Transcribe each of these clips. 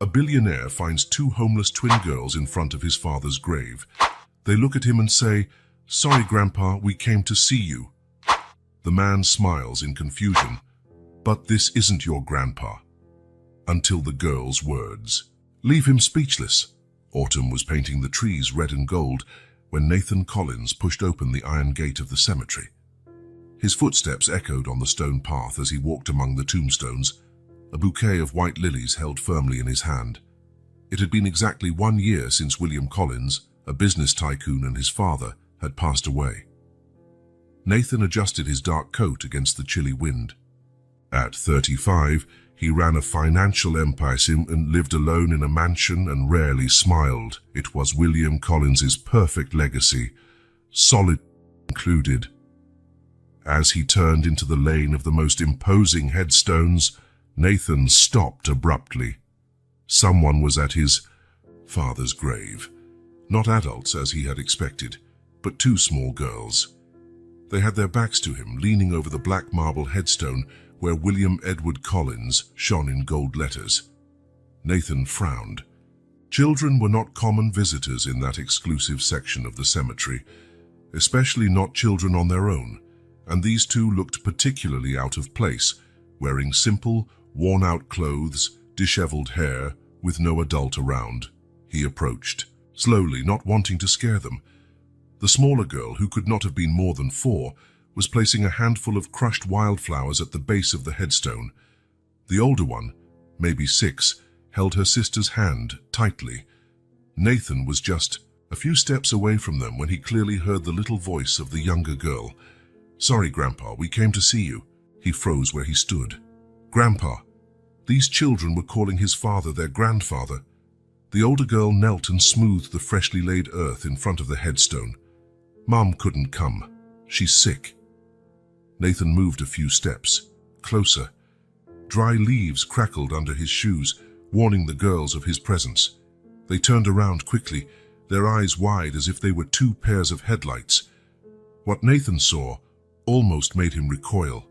A billionaire finds two homeless twin girls in front of his father's grave. They look at him and say, "Sorry, Grandpa, we came to see you." The man smiles in confusion, "But this isn't your grandpa." Until the girl's words leave him speechless. Autumn was painting the trees red and gold when Nathan Collins pushed open the iron gate of the cemetery. His footsteps echoed on the stone path as he walked among the tombstones, a bouquet of white lilies held firmly in his hand. It had been exactly 1 year since William Collins, a business tycoon, and his father had passed away. Nathan adjusted his dark coat against the chilly wind. At 35, he ran a financial empire and lived alone in a mansion and rarely smiled. It was William Collins's perfect legacy, solid included. As he turned into the lane of the most imposing headstones, Nathan stopped abruptly. Someone was at his father's grave. Not adults as he had expected, but two small girls. They had their backs to him, leaning over the black marble headstone where William Edward Collins shone in gold letters. Nathan frowned. Children were not common visitors in that exclusive section of the cemetery, especially not children on their own, and these two looked particularly out of place, wearing simple, worn-out clothes, disheveled hair, with no adult around. He approached, slowly, not wanting to scare them. The smaller girl, who could not have been more than 4, was placing a handful of crushed wildflowers at the base of the headstone. The older one, maybe 6, held her sister's hand tightly. Nathan was just a few steps away from them when he clearly heard the little voice of the younger girl. "Sorry, Grandpa, we came to see you." He froze where he stood. Grandpa. These children were calling his father their grandfather. The older girl knelt and smoothed the freshly laid earth in front of the headstone. "Mom couldn't come. She's sick." Nathan moved a few steps, closer. Dry leaves crackled under his shoes, warning the girls of his presence. They turned around quickly, their eyes wide as if they were 2 pairs of headlights. What Nathan saw almost made him recoil.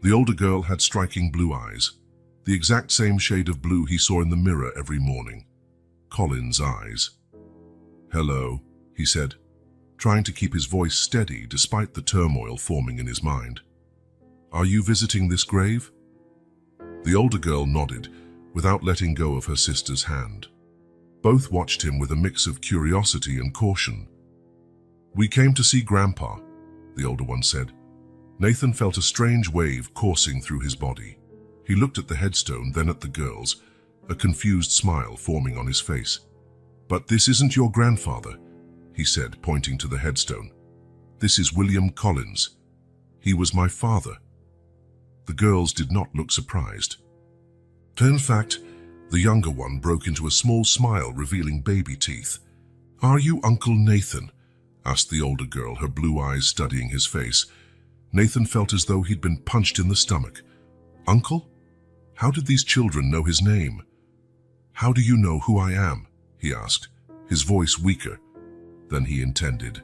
The older girl had striking blue eyes, the exact same shade of blue he saw in the mirror every morning. Collins' eyes. "Hello," he said, trying to keep his voice steady despite the turmoil forming in his mind. "Are you visiting this grave?" The older girl nodded, without letting go of her sister's hand. Both watched him with a mix of curiosity and caution. "We came to see Grandpa," the older one said. Nathan felt a strange wave coursing through his body. He looked at the headstone, then at the girls, a confused smile forming on his face. "But this isn't your grandfather," he said, pointing to the headstone. "This is William Collins. He was my father." The girls did not look surprised. In fact, the younger one broke into a small smile, revealing baby teeth. "Are you Uncle Nathan?" asked the older girl, her blue eyes studying his face. Nathan felt as though he'd been punched in the stomach. "Uncle? How did these children know his name?" "How do you know who I am?" he asked, his voice weaker than he intended.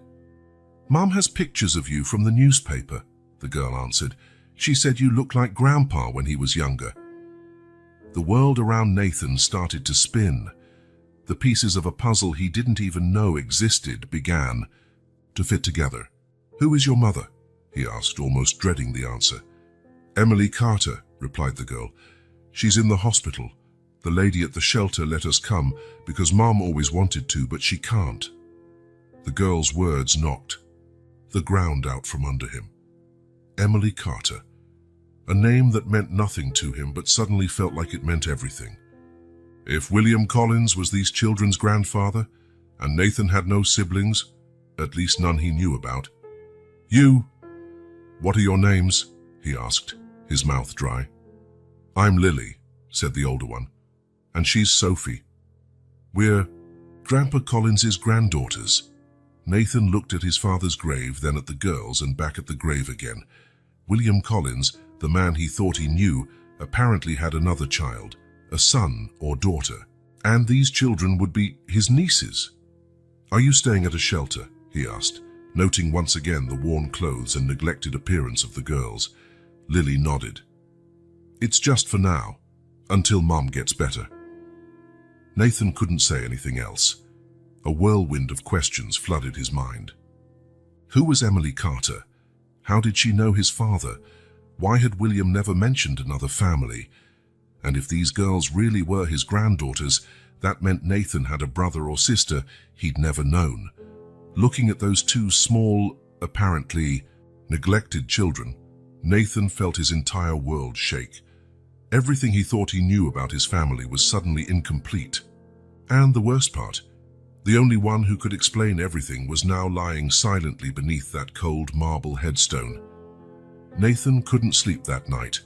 "Mom has pictures of you from the newspaper," the girl answered. "She said you looked like Grandpa when he was younger." The world around Nathan started to spin. The pieces of a puzzle he didn't even know existed began to fit together. "Who is your mother?" he asked, almost dreading the answer. "Emily Carter," replied the girl. "She's in the hospital. The lady at the shelter let us come because Mom always wanted to, but she can't." The girl's words knocked the ground out from under him. Emily Carter. A name that meant nothing to him, but suddenly felt like it meant everything. If William Collins was these children's grandfather, and Nathan had no siblings, at least none he knew about. "You, what are your names?" he asked, his mouth dry. "I'm Lily," said the older one, "and she's Sophie. We're Grandpa Collins's granddaughters." Nathan looked at his father's grave, then at the girls, and back at the grave again. William Collins, the man he thought he knew, apparently had another child, a son or daughter, and these children would be his nieces. "Are you staying at a shelter?" he asked, noting once again the worn clothes and neglected appearance of the girls. Lily nodded. "It's just for now, until Mom gets better." Nathan couldn't say anything else. A whirlwind of questions flooded his mind. Who was Emily Carter? How did she know his father? Why had William never mentioned another family? And if these girls really were his granddaughters, that meant Nathan had a brother or sister he'd never known. Looking at those two small, apparently neglected children, Nathan felt his entire world shake. Everything he thought he knew about his family was suddenly incomplete. And the worst part, the only one who could explain everything was now lying silently beneath that cold marble headstone. Nathan couldn't sleep that night.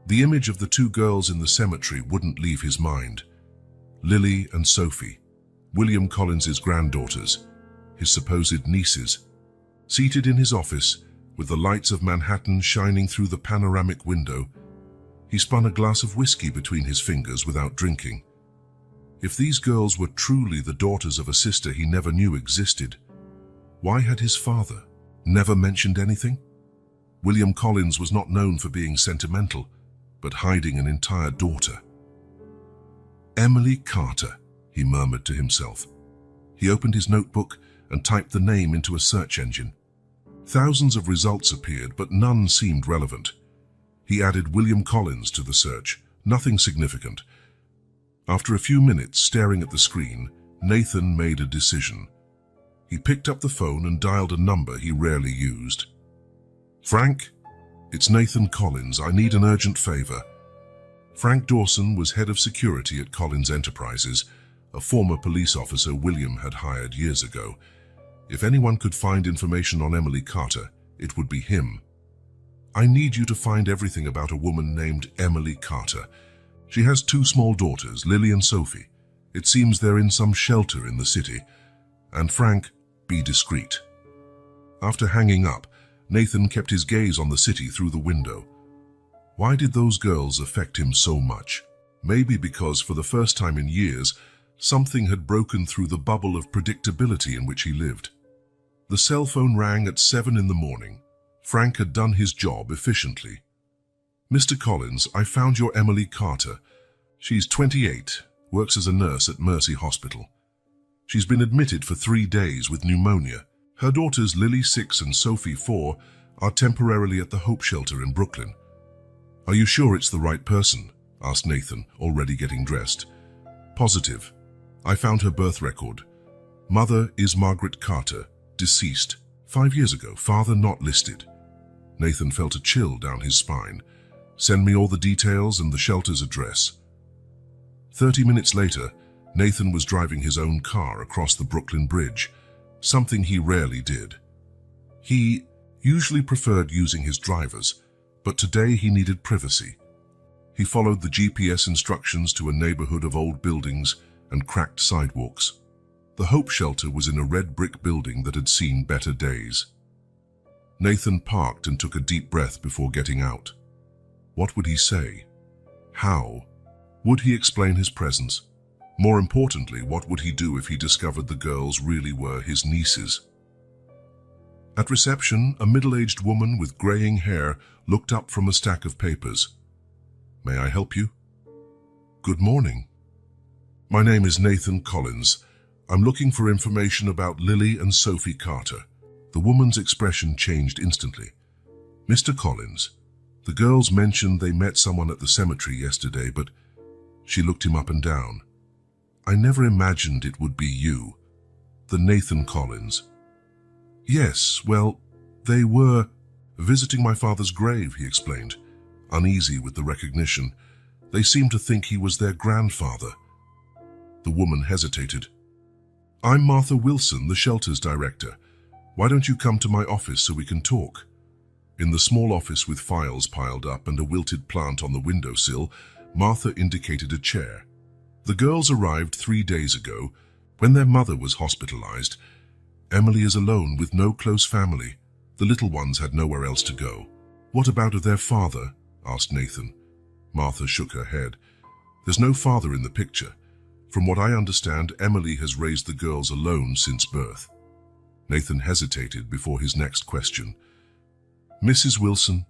The image of the two girls in the cemetery wouldn't leave his mind. Lily and Sophie, William Collins's granddaughters, his supposed nieces, seated in his office with the lights of Manhattan shining through the panoramic window. He spun a glass of whiskey between his fingers without drinking. If these girls were truly the daughters of a sister he never knew existed, why had his father never mentioned anything? William Collins was not known for being sentimental, but hiding an entire daughter. Emily Carter, he murmured to himself. He opened his notebook and typed the name into a search engine. Thousands of results appeared, but none seemed relevant. He added William Collins to the search. Nothing significant. After a few minutes staring at the screen, Nathan made a decision. He picked up the phone and dialed a number he rarely used. Frank, it's Nathan Collins. I need an urgent favor. Frank Dawson was head of security at Collins Enterprises, a former police officer William had hired years ago. If anyone could find information on Emily Carter, it would be him. I need you to find everything about a woman named Emily Carter. She has two small daughters, Lily and Sophie. It seems they're in some shelter in the city. And Frank, be discreet. After hanging up, Nathan kept his gaze on the city through the window. Why did those girls affect him so much? Maybe because for the first time in years, something had broken through the bubble of predictability in which he lived. The cell phone rang at 7 in the morning. Frank had done his job efficiently. Mr. Collins, I found your Emily Carter. She's 28, works as a nurse at Mercy Hospital. She's been admitted for 3 days with pneumonia. Her daughters Lily, 6, and Sophie, 4, are temporarily at the Hope Shelter in Brooklyn. Are you sure it's the right person? Asked Nathan, already getting dressed. Positive. I found her birth record. Mother is Margaret Carter, deceased 5 years ago, father not listed. Nathan felt a chill down his spine. Send me all the details and the shelter's address. 30 minutes later, Nathan was driving his own car across the Brooklyn Bridge, something he rarely did. He usually preferred using his drivers, but today he needed privacy. He followed the GPS instructions to a neighborhood of old buildings and cracked sidewalks. The Hope Shelter was in a red brick building that had seen better days. Nathan parked and took a deep breath before getting out. What would he say? How? Would he explain his presence? More importantly, what would he do if he discovered the girls really were his nieces? At reception, a middle-aged woman with graying hair looked up from a stack of papers. May I help you? Good morning. My name is Nathan Collins. I'm looking for information about Lily and Sophie Carter. The woman's expression changed instantly. Mr. Collins, the girls mentioned they met someone at the cemetery yesterday, but she looked him up and down. I never imagined it would be you, the Nathan Collins. Yes, well, they were visiting my father's grave, he explained, uneasy with the recognition. They seemed to think he was their grandfather. The woman hesitated. I'm Martha Wilson, the shelter's director. Why don't you come to my office so we can talk? In the small office with files piled up and a wilted plant on the windowsill, Martha indicated a chair. The girls arrived 3 days ago when their mother was hospitalized. Emily is alone with no close family. The little ones had nowhere else to go. What about their father? Asked Nathan. Martha shook her head. There's no father in the picture. From what I understand, Emily has raised the girls alone since birth. Nathan hesitated before his next question. Mrs. Wilson,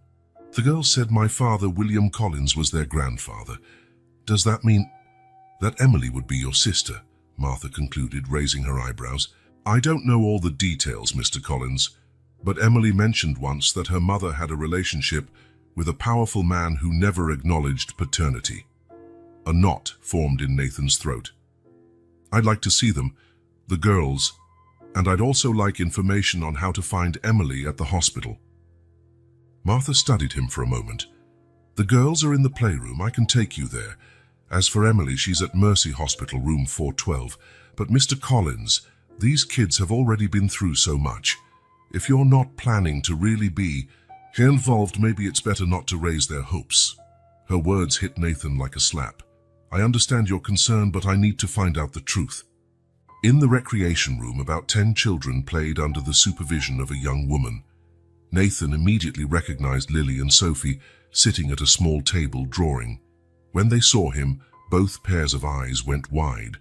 the girls said my father, William Collins, was their grandfather. Does that mean... That Emily would be your sister, Martha concluded, raising her eyebrows. I don't know all the details, Mr. Collins, but Emily mentioned once that her mother had a relationship with a powerful man who never acknowledged paternity. A knot formed in Nathan's throat. I'd like to see them, the girls, and I'd also like information on how to find Emily at the hospital. Martha studied him for a moment. The girls are in the playroom. I can take you there. As for Emily, she's at Mercy Hospital, room 412. But Mr. Collins, these kids have already been through so much. If you're not planning to really be involved, maybe it's better not to raise their hopes. Her words hit Nathan like a slap. I understand your concern, but I need to find out the truth. In the recreation room, about 10 children played under the supervision of a young woman. Nathan immediately recognized Lily and Sophie sitting at a small table drawing. When they saw him, both pairs of eyes went wide.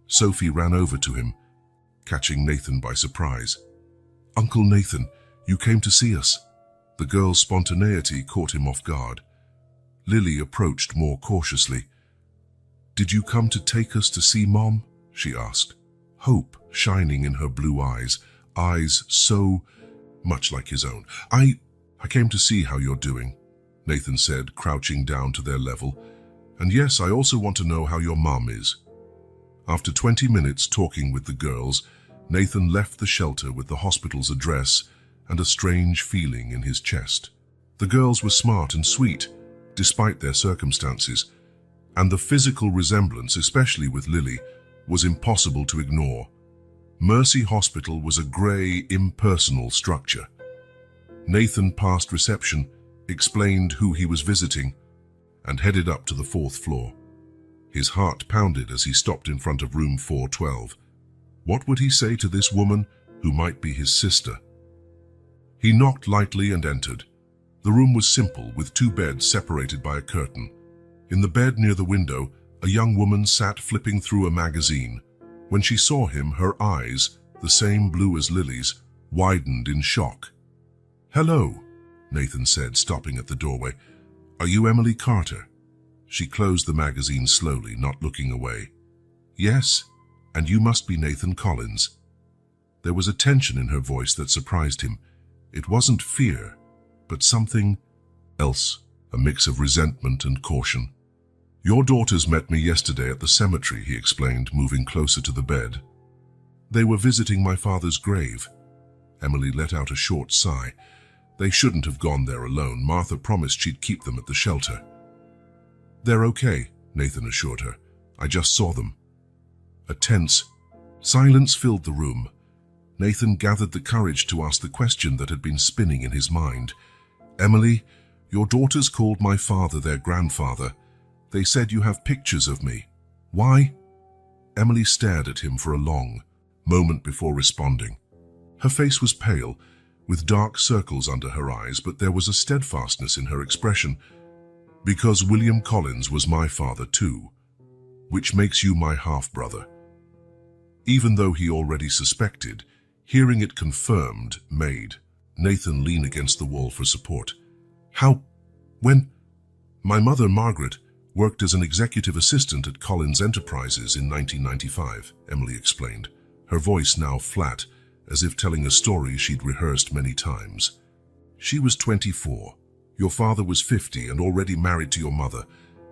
Sophie ran over to him, catching Nathan by surprise. Uncle Nathan, you came to see us. The girl's spontaneity caught him off guard. Lily approached more cautiously. Did you come to take us to see Mom? She asked, hope shining in her blue eyes so much like his own. I came to see how you're doing, Nathan said, crouching down to their level. And yes, I also want to know how your mom is. After 20 minutes talking with the girls, Nathan left the shelter with the hospital's address and a strange feeling in his chest. The girls were smart and sweet, despite their circumstances, and the physical resemblance, especially with Lily, was impossible to ignore. Mercy Hospital was a grey, impersonal structure. Nathan passed reception, explained who he was visiting, and headed up to the 4th floor. His heart pounded as he stopped in front of room 412. What would he say to this woman who might be his sister? He knocked lightly and entered. The room was simple, with 2 beds separated by a curtain. In the bed near the window, a young woman sat flipping through a magazine. When she saw him, her eyes, the same blue as Lily's, widened in shock. Hello, Nathan said, stopping at the doorway. Are you Emily Carter? She closed the magazine slowly, not looking away. Yes, and you must be Nathan Collins. There was a tension in her voice that surprised him. It wasn't fear, but something else, a mix of resentment and caution. Your daughters met me yesterday at the cemetery, he explained, moving closer to the bed. They were visiting my father's grave. Emily let out a short sigh. They shouldn't have gone there alone. Martha promised she'd keep them at the shelter. They're okay, Nathan assured her. I just saw them. A tense silence filled the room. Nathan gathered the courage to ask the question that had been spinning in his mind. Emily, your daughters called my father their grandfather. They said you have pictures of me. Why? Emily stared at him for a long moment before responding. Her face was pale, with dark circles under her eyes, but there was a steadfastness in her expression. Because William Collins was my father too, which makes you my half-brother. Even though he already suspected, hearing it confirmed made Nathan lean against the wall for support. How? When? My mother, Margaret, worked as an executive assistant at Collins Enterprises in 1995, Emily explained, her voice now flat, as if telling a story she'd rehearsed many times. She was 24. Your father was 50 and already married to your mother.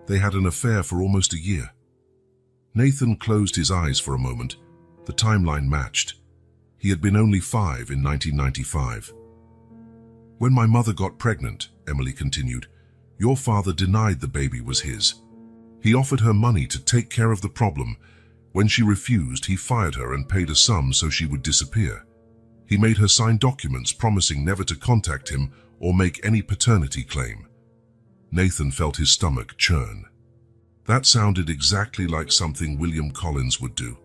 They had an affair for almost a year. Nathan closed his eyes for a moment. The timeline matched. He had been only 5 in 1995. When my mother got pregnant, Emily continued, your father denied the baby was his. He offered her money to take care of the problem. When she refused, he fired her and paid a sum so she would disappear. He made her sign documents promising never to contact him or make any paternity claim. Nathan felt his stomach churn. That sounded exactly like something William Collins would do.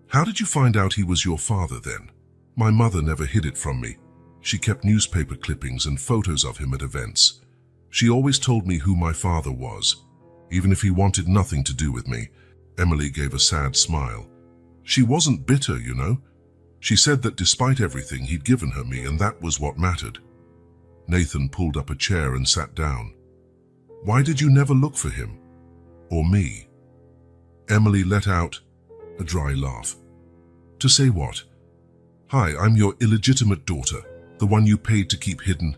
How did you find out he was your father then? My mother never hid it from me. She kept newspaper clippings and photos of him at events. She always told me who my father was, even if he wanted nothing to do with me. Emily gave a sad smile. She wasn't bitter, you know. She said that despite everything, he'd given her me, and that was what mattered. Nathan pulled up a chair and sat down. Why did you never look for him? Or me? Emily let out a dry laugh. To say what? Hi, I'm your illegitimate daughter, the one you paid to keep hidden.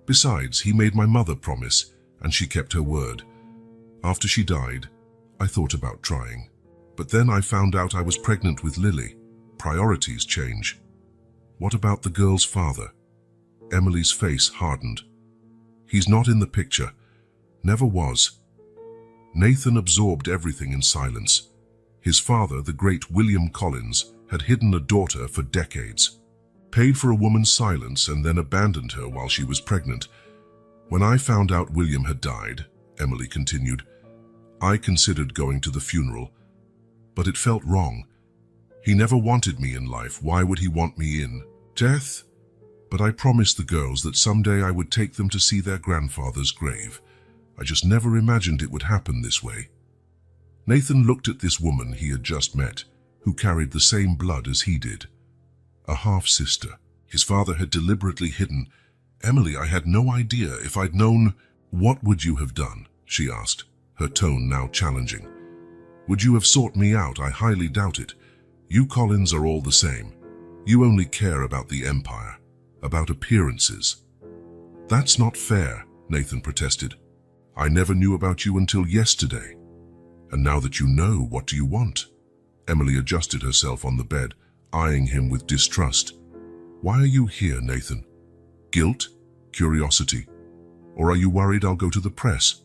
Besides, he made my mother promise, and she kept her word. After she died, I thought about trying. But then I found out I was pregnant with Lily. Priorities change. What about the girl's father? Emily's face hardened. He's not in the picture. Never was. Nathan absorbed everything in silence. His father, the great William Collins, had hidden a daughter for decades. Paid for a woman's silence and then abandoned her while she was pregnant. When I found out William had died, Emily continued, I considered going to the funeral, but it felt wrong. He never wanted me in life. Why would he want me in death? But I promised the girls that someday I would take them to see their grandfather's grave. I just never imagined it would happen this way. Nathan looked at this woman he had just met, who carried the same blood as he did. A half-sister. His father had deliberately hidden. Emily, I had no idea. If I'd known, what would you have done? She asked, her tone now challenging. Would you have sought me out? I highly doubt it. You Collins are all the same. You only care about the empire, about appearances. That's not fair, Nathan protested. I never knew about you until yesterday. And now that you know, what do you want? Emily adjusted herself on the bed, eyeing him with distrust. Why are you here, Nathan? Guilt? Curiosity? Or are you worried I'll go to the press?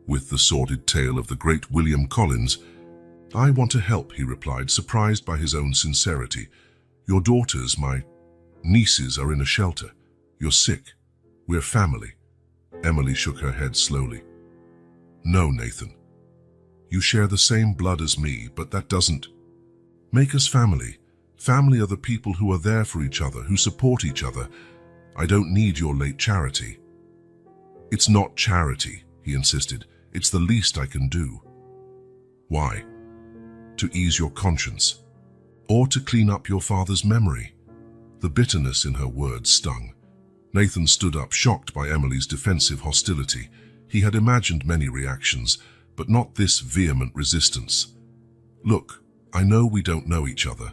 With the sordid tale of the great William Collins, I want to help, he replied, surprised by his own sincerity. Your daughters, my nieces, are in a shelter. You're sick. We're family. Emily shook her head slowly. No, Nathan. You share the same blood as me, but that doesn't make us family. Family are the people who are there for each other, who support each other. I don't need your late charity. It's not charity, he insisted. It's the least I can do. Why? To ease your conscience, or to clean up your father's memory. The bitterness in her words stung. Nathan stood up, shocked by Emily's defensive hostility. He had imagined many reactions, but not this vehement resistance. Look, I know we don't know each other,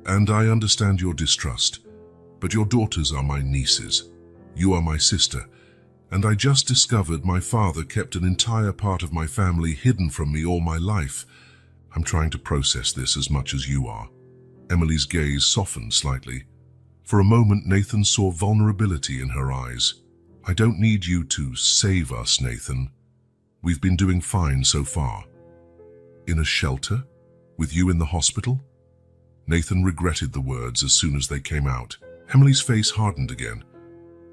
and I understand your distrust, but your daughters are my nieces. You are my sister, and I just discovered my father kept an entire part of my family hidden from me all my life. I'm trying to process this as much as you are. Emily's gaze softened slightly. For a moment, Nathan saw vulnerability in her eyes. I don't need you to save us, Nathan. We've been doing fine so far. In a shelter? With you in the hospital? Nathan regretted the words as soon as they came out. Emily's face hardened again.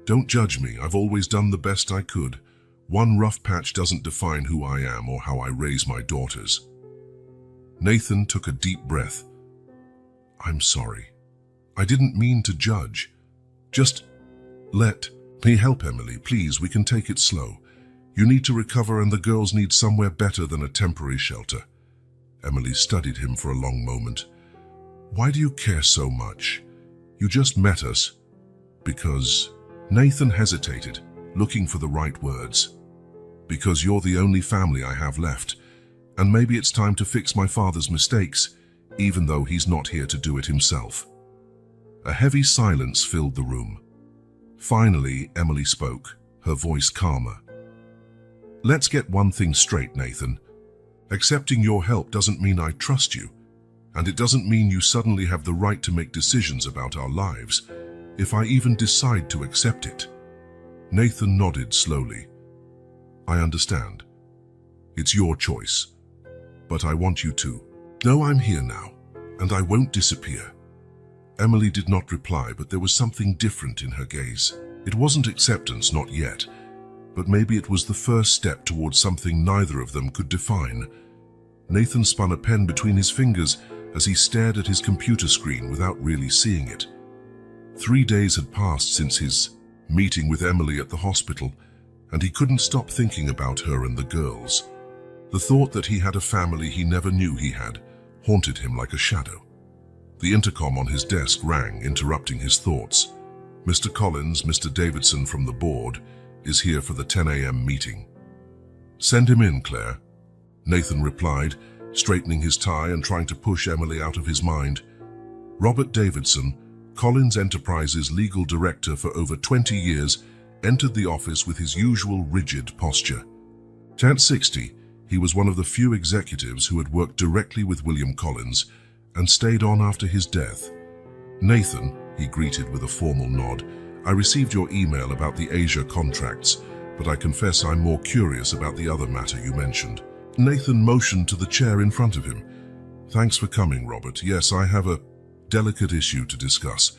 Don't judge me. I've always done the best I could. One rough patch doesn't define who I am or how I raise my daughters. Nathan took a deep breath. I'm sorry. I didn't mean to judge. Just let me help, Emily. Please, we can take it slow. You need to recover, and the girls need somewhere better than a temporary shelter. Emily studied him for a long moment. Why do you care so much? You just met us. Because... Nathan hesitated, looking for the right words. Because you're the only family I have left, and maybe it's time to fix my father's mistakes, even though he's not here to do it himself. A heavy silence filled the room. Finally, Emily spoke, her voice calmer. Let's get one thing straight, Nathan. Accepting your help doesn't mean I trust you, and it doesn't mean you suddenly have the right to make decisions about our lives, if I even decide to accept it. Nathan nodded slowly. I understand. It's your choice, but I want you to know I'm here now, and I won't disappear. Emily did not reply, but there was something different in her gaze. It wasn't acceptance, not yet, but maybe it was the first step towards something neither of them could define. Nathan spun a pen between his fingers as he stared at his computer screen without really seeing it. 3 days had passed since his meeting with Emily at the hospital, and he couldn't stop thinking about her and the girls. The thought that he had a family he never knew he had haunted him like a shadow. The intercom on his desk rang, interrupting his thoughts. Mr. Collins, Mr. Davidson from the board, is here for the 10 a.m. meeting. Send him in, Claire. Nathan replied, straightening his tie and trying to push Emily out of his mind. Robert Davidson, Collins Enterprises legal director for over 20 years, entered the office with his usual rigid posture. At 60, he was one of the few executives who had worked directly with William Collins and stayed on after his death. "Nathan," he greeted with a formal nod, "I received your email about the Asia contracts, but I confess I'm more curious about the other matter you mentioned." Nathan motioned to the chair in front of him. "Thanks for coming, Robert. Yes, I have a delicate issue to discuss."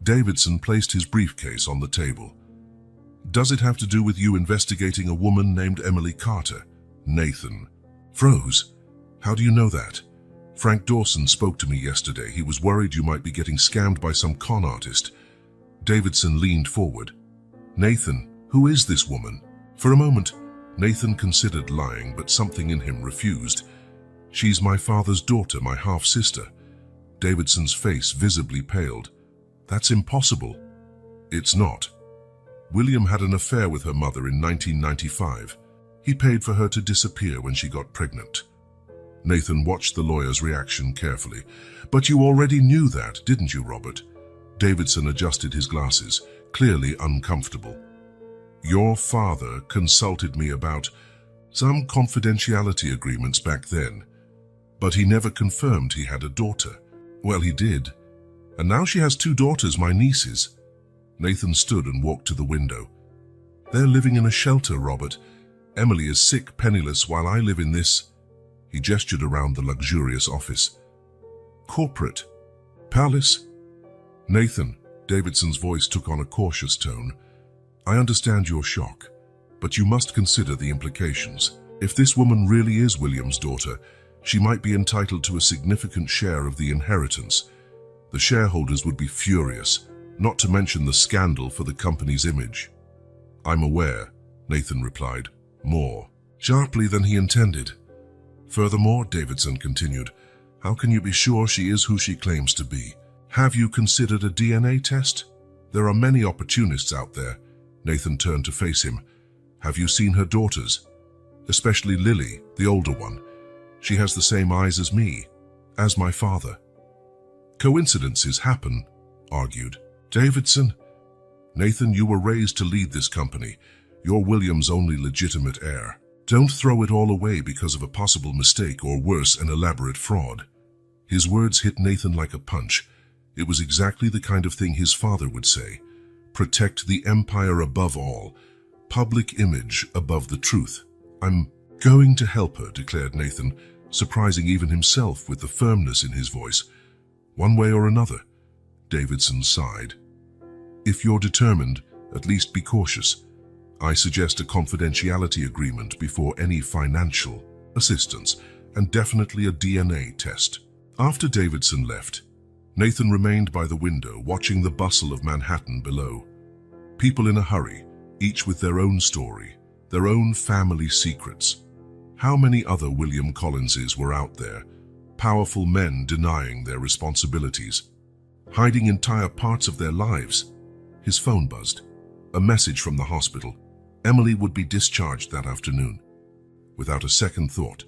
Davidson placed his briefcase on the table. "Does it have to do with you investigating a woman named Emily Carter?" Nathan froze. "How do you know that?" "Frank Dawson spoke to me yesterday. He was worried you might be getting scammed by some con artist." Davidson leaned forward. "Nathan, who is this woman?" For a moment, Nathan considered lying, but something in him refused. "She's my father's daughter, my half-sister." Davidson's face visibly paled. "That's impossible." "It's not. William had an affair with her mother in 1995. He paid for her to disappear when she got pregnant." Nathan watched the lawyer's reaction carefully. "But you already knew that, didn't you, Robert?" Davidson adjusted his glasses, clearly uncomfortable. "Your father consulted me about some confidentiality agreements back then, but he never confirmed he had a daughter." "Well, he did. And now she has 2 daughters, my nieces." Nathan stood and walked to the window. "They're living in a shelter, Robert. Emily is sick, penniless, while I live in this." He gestured around the luxurious office. "Corporate palace?" "Nathan," Davidson's voice took on a cautious tone, "I understand your shock, but you must consider the implications. If this woman really is William's daughter, she might be entitled to a significant share of the inheritance. The shareholders would be furious, not to mention the scandal for the company's image." "I'm aware," Nathan replied, more sharply than he intended. "Furthermore," Davidson continued, "how can you be sure she is who she claims to be? Have you considered a DNA test? There are many opportunists out there." Nathan turned to face him. "Have you seen her daughters? Especially Lily, the older one. She has the same eyes as me, as my father." "Coincidences happen," argued Davidson. "Nathan, you were raised to lead this company. You're William's only legitimate heir. Don't throw it all away because of a possible mistake or worse, an elaborate fraud." His words hit Nathan like a punch. It was exactly the kind of thing his father would say. Protect the empire above all. Public image above the truth. "I'm going to help her," declared Nathan, surprising even himself with the firmness in his voice. "One way or another." Davidson sighed. "If you're determined, at least be cautious. I suggest a confidentiality agreement before any financial assistance, and definitely a DNA test." After Davidson left, Nathan remained by the window, watching the bustle of Manhattan below. People in a hurry, each with their own story, their own family secrets. How many other William Collinses were out there, powerful men denying their responsibilities, hiding entire parts of their lives? His phone buzzed. A message from the hospital. Emily would be discharged that afternoon. Without a second thought,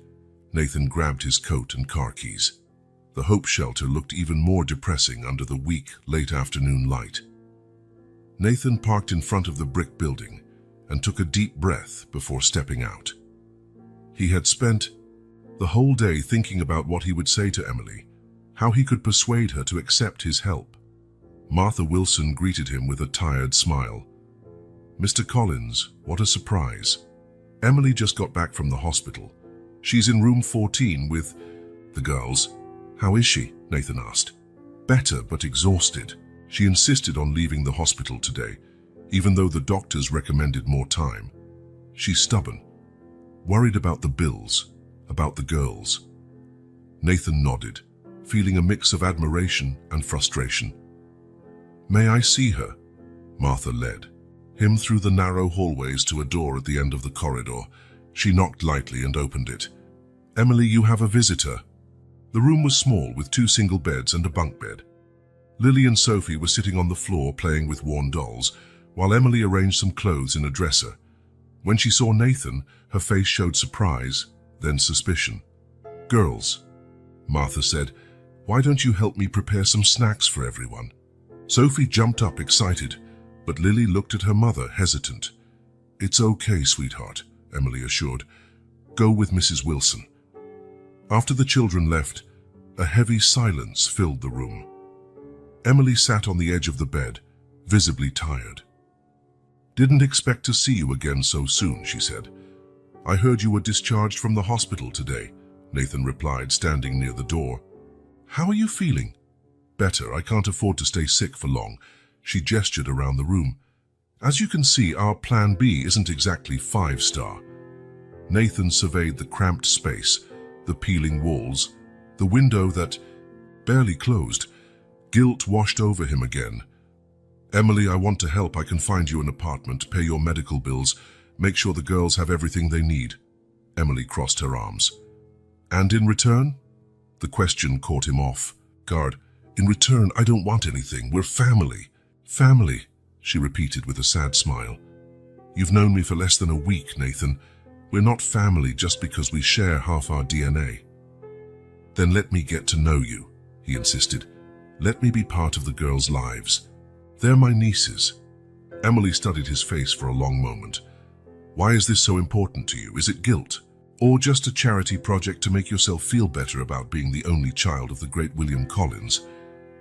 Nathan grabbed his coat and car keys. The Hope shelter looked even more depressing under the weak, late afternoon light. Nathan parked in front of the brick building and took a deep breath before stepping out. He had spent the whole day thinking about what he would say to Emily, how he could persuade her to accept his help. Martha Wilson greeted him with a tired smile. "Mr. Collins, what a surprise. Emily just got back from the hospital. She's in room 14 with the girls." "How is she?" Nathan asked. "Better, but exhausted. She insisted on leaving the hospital today, even though the doctors recommended more time. She's stubborn, worried about the bills, about the girls." Nathan nodded, feeling a mix of admiration and frustration. "May I see her?" Martha led him through the narrow hallways to a door at the end of the corridor. She knocked lightly and opened it. "Emily, you have a visitor." The room was small, with 2 single beds and a bunk bed. Lily and Sophie were sitting on the floor playing with worn dolls, while Emily arranged some clothes in a dresser. When she saw Nathan, her face showed surprise, then suspicion. "Girls," Martha said, "why don't you help me prepare some snacks for everyone?" Sophie jumped up excited, but Lily looked at her mother hesitant. "It's okay, sweetheart," Emily assured. "Go with Mrs. Wilson." After the children left, a heavy silence filled the room. Emily sat on the edge of the bed, visibly tired. "Didn't expect to see you again so soon," she said. "I heard you were discharged from the hospital today," Nathan replied, standing near the door. "How are you feeling?" "Better. I can't afford to stay sick for long." She gestured around the room. "As you can see, our plan B isn't exactly 5-star. Nathan surveyed the cramped space, the peeling walls, the window that barely closed. Guilt washed over him again. "Emily, I want to help. I can find you an apartment, pay your medical bills, make sure the girls have everything they need." Emily crossed her arms. "And in return?" The question caught him off guard. "In return, I don't want anything. We're family." "Family," she repeated with a sad smile. "You've known me for less than a week, Nathan. We're not family just because we share half our DNA." "Then let me get to know you," he insisted. "Let me be part of the girls' lives. They're my nieces." Emily studied his face for a long moment. "Why is this so important to you? Is it guilt? Or just a charity project to make yourself feel better about being the only child of the great William Collins?"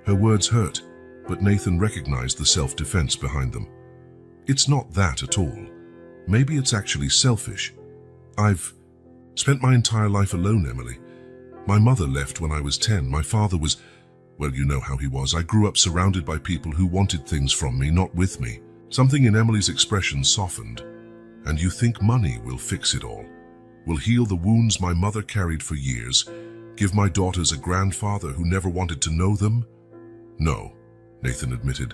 Her words hurt, but Nathan recognized the self-defense behind them. "It's not that at all. Maybe it's actually selfish. I've spent my entire life alone, Emily. My mother left when I was 10. My father was, well, you know how he was. I grew up surrounded by people who wanted things from me, not with me." Something in Emily's expression softened. "And you think money will fix it all? Will heal the wounds my mother carried for years? Give my daughters a grandfather who never wanted to know them?" "No," Nathan admitted.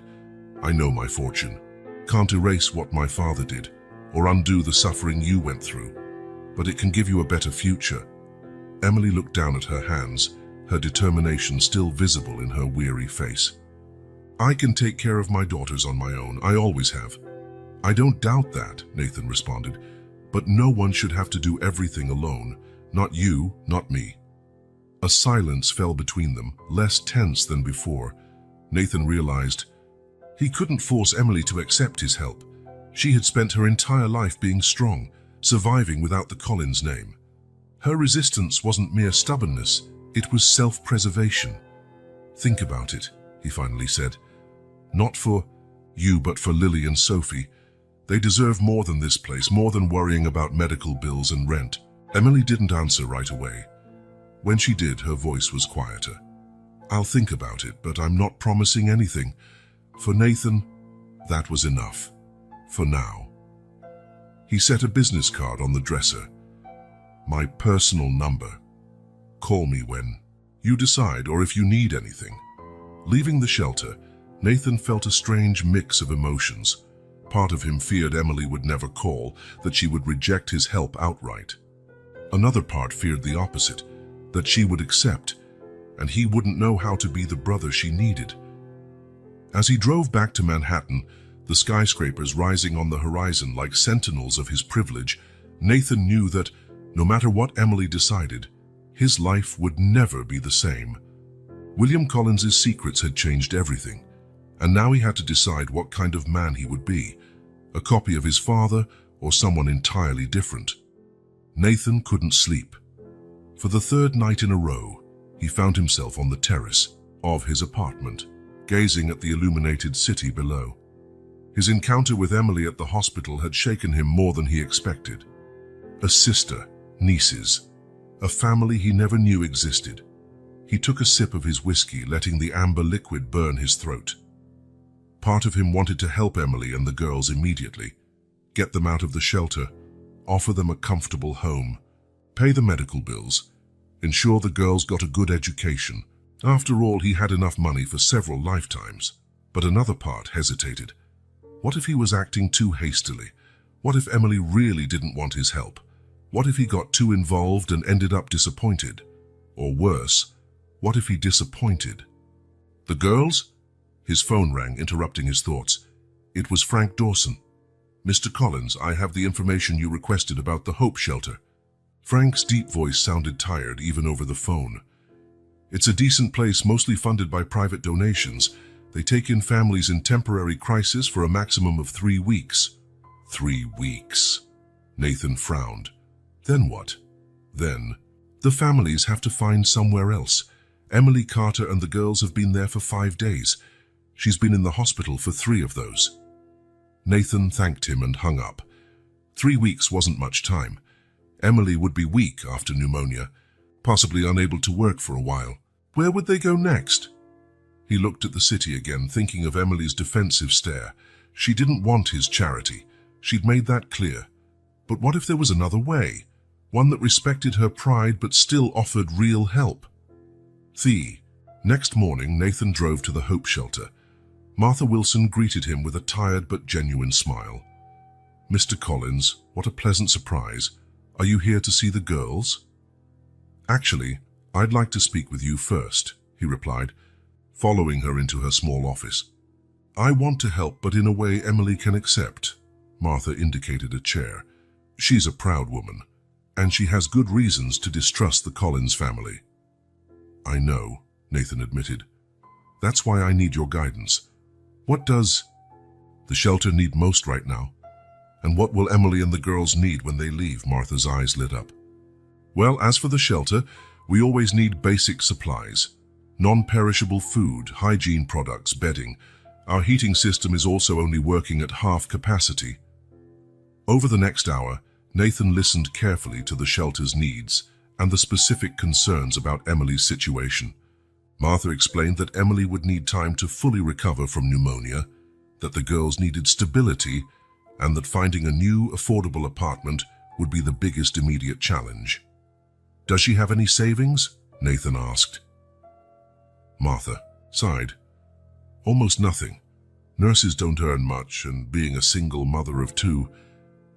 "I know my fortune. Can't erase what my father did, or undo the suffering you went through. But it can give you a better future." Emily looked down at her hands, her determination still visible in her weary face. "I can take care of my daughters on my own. I always have." "I don't doubt that," Nathan responded. "But no one should have to do everything alone. Not you, not me." A silence fell between them, less tense than before. Nathan realized he couldn't force Emily to accept his help. She had spent her entire life being strong, surviving without the Collins name. Her resistance wasn't mere stubbornness, it was self-preservation. "Think about it," he finally said. "Not for you, but for Lily and Sophie. They deserve more than this place, more than worrying about medical bills and rent." Emily didn't answer right away. When she did, her voice was quieter. "I'll think about it, but I'm not promising anything. For Nathan, that was enough. For now." He set a business card on the dresser. "My personal number. Call me when you decide or if you need anything." Leaving the shelter, Nathan felt a strange mix of emotions. Part of him feared Emily would never call, that she would reject his help outright. Another part feared the opposite, that she would accept, and he wouldn't know how to be the brother she needed. As he drove back to Manhattan, the skyscrapers rising on the horizon like sentinels of his privilege, Nathan knew that, no matter what Emily decided, his life would never be the same. William Collins's secrets had changed everything, and now he had to decide what kind of man he would be, a copy of his father or someone entirely different. Nathan couldn't sleep. For the third night in a row, he found himself on the terrace of his apartment, gazing at the illuminated city below. His encounter with Emily at the hospital had shaken him more than he expected. A sister, nieces, a family he never knew existed. He took a sip of his whiskey, letting the amber liquid burn his throat. Part of him wanted to help Emily and the girls immediately, get them out of the shelter, offer them a comfortable home, pay the medical bills, ensure the girls got a good education. After all, he had enough money for several lifetimes. But another part hesitated. What if he was acting too hastily? What if Emily really didn't want his help? What if he got too involved and ended up disappointed? Or worse, what if he disappointed? "The girls?" His phone rang, interrupting his thoughts. It was Frank Dawson. "Mr. Collins, I have the information you requested about the Hope Shelter." Frank's deep voice sounded tired even over the phone. It's a decent place, mostly funded by private donations. They take in families in temporary crisis for a maximum of 3 weeks. 3 weeks. Nathan frowned. Then what? Then, the families have to find somewhere else. Emily Carter and the girls have been there for 5 days. She's been in the hospital for 3 of those. Nathan thanked him and hung up. 3 weeks wasn't much time. Emily would be weak after pneumonia, possibly unable to work for a while. Where would they go next? He looked at the city again, thinking of Emily's defensive stare. She didn't want his charity. She'd made that clear. But what if there was another way? One that respected her pride but still offered real help? Next morning, Nathan drove to the Hope Shelter. Martha Wilson greeted him with a tired but genuine smile. "Mr. Collins, what a pleasant surprise. Are you here to see the girls?" "Actually, I'd like to speak with you first," he replied, following her into her small office. "I want to help, but in a way Emily can accept." Martha indicated a chair. "She's a proud woman, and she has good reasons to distrust the Collins family." "I know," Nathan admitted. "That's why I need your guidance. What does the shelter need most right now? And what will Emily and the girls need when they leave?" Martha's eyes lit up. "Well, as for the shelter, we always need basic supplies. Non-perishable food, hygiene products, bedding. Our heating system is also only working at half capacity." Over the next hour, Nathan listened carefully to the shelter's needs and the specific concerns about Emily's situation. Martha explained that Emily would need time to fully recover from pneumonia, that the girls needed stability, and that finding a new, affordable apartment would be the biggest immediate challenge. "Does she have any savings?" Nathan asked. Martha sighed. "Almost nothing. Nurses don't earn much, and being a single mother of 2,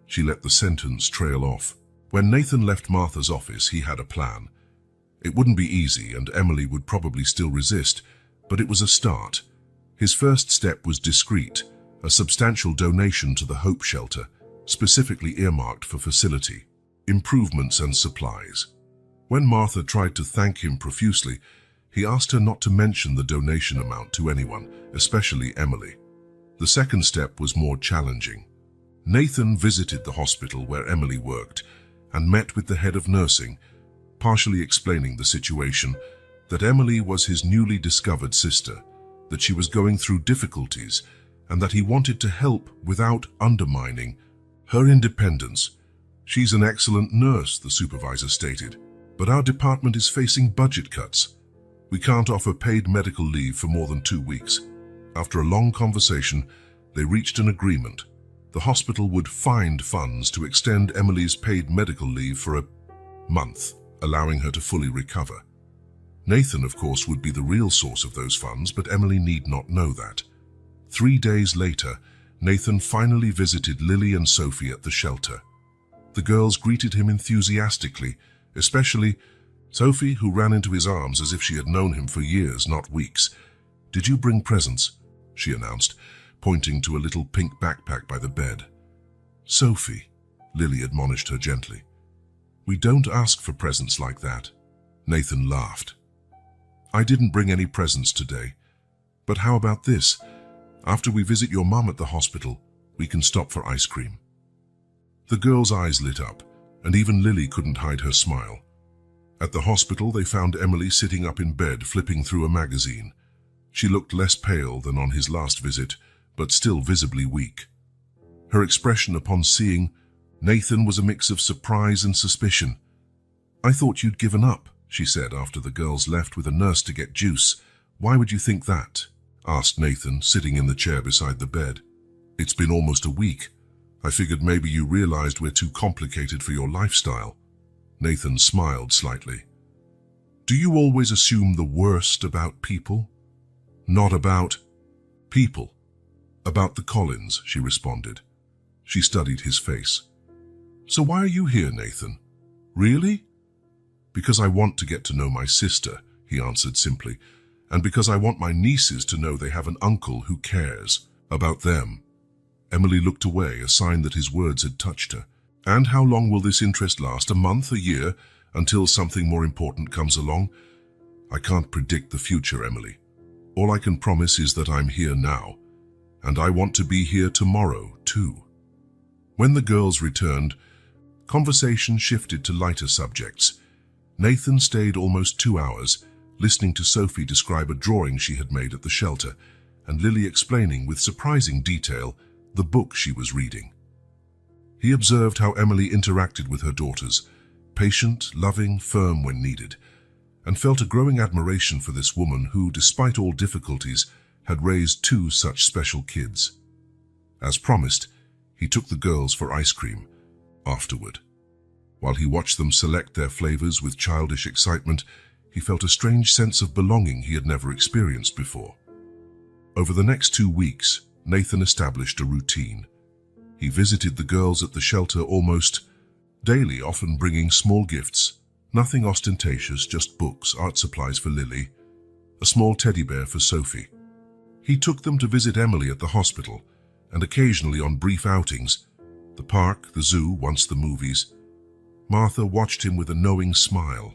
she let the sentence trail off. When Nathan left Martha's office, he had a plan. It wouldn't be easy, and Emily would probably still resist, but it was a start. His first step was discreet, a substantial donation to the Hope Shelter, specifically earmarked for facility, improvements and supplies. When Martha tried to thank him profusely, he asked her not to mention the donation amount to anyone, especially Emily. The second step was more challenging. Nathan visited the hospital where Emily worked and met with the head of nursing, partially explaining the situation, that Emily was his newly discovered sister, that she was going through difficulties, and that he wanted to help without undermining her independence. "She's an excellent nurse," the supervisor stated, "but our department is facing budget cuts. We can't offer paid medical leave for more than 2 weeks." After a long conversation, they reached an agreement. The hospital would find funds to extend Emily's paid medical leave for a month, allowing her to fully recover. Nathan, of course, would be the real source of those funds, but Emily need not know that. 3 days later, Nathan finally visited Lily and Sophie at the shelter. The girls greeted him enthusiastically, especially Sophie, who ran into his arms as if she had known him for years, not weeks. "Did you bring presents?" she announced, pointing to a little pink backpack by the bed. "Sophie," Lily admonished her gently, "we don't ask for presents like that." Nathan laughed. "I didn't bring any presents today. But how about this? After we visit your mum at the hospital, we can stop for ice cream." The girls' eyes lit up, and even Lily couldn't hide her smile. At the hospital, they found Emily sitting up in bed, flipping through a magazine. She looked less pale than on his last visit, but still visibly weak. Her expression upon seeing Nathan was a mix of surprise and suspicion. "I thought you'd given up," she said after the girls left with a nurse to get juice. "Why would you think that?" asked Nathan, sitting in the chair beside the bed. "It's been almost a week. I figured maybe you realized we're too complicated for your lifestyle." Nathan smiled slightly. "Do you always assume the worst about people?" "Not about people. About the Collins," she responded. She studied his face. "So why are you here, Nathan? Really?" "Because I want to get to know my sister," he answered simply, "and because I want my nieces to know they have an uncle who cares about them." Emily looked away, a sign that his words had touched her. And how long will this interest last? A month, a year, until something more important comes along? I can't predict the future, Emily. All I can promise is that I'm here now, and I want to be here tomorrow, too. When the girls returned, conversation shifted to lighter subjects. Nathan stayed almost 2 hours, listening to Sophie describe a drawing she had made at the shelter, and Lily explaining with surprising detail the book she was reading. He observed how Emily interacted with her daughters, patient, loving, firm when needed, and felt a growing admiration for this woman who, despite all difficulties, had raised 2 such special kids. As promised, he took the girls for ice cream afterward. While he watched them select their flavors with childish excitement, he felt a strange sense of belonging he had never experienced before. Over the next 2 weeks, Nathan established a routine. He visited the girls at the shelter almost daily, often bringing small gifts. Nothing ostentatious, just books, art supplies for Lily, a small teddy bear for Sophie. He took them to visit Emily at the hospital, and occasionally on brief outings, the park, the zoo, once the movies. Martha watched him with a knowing smile.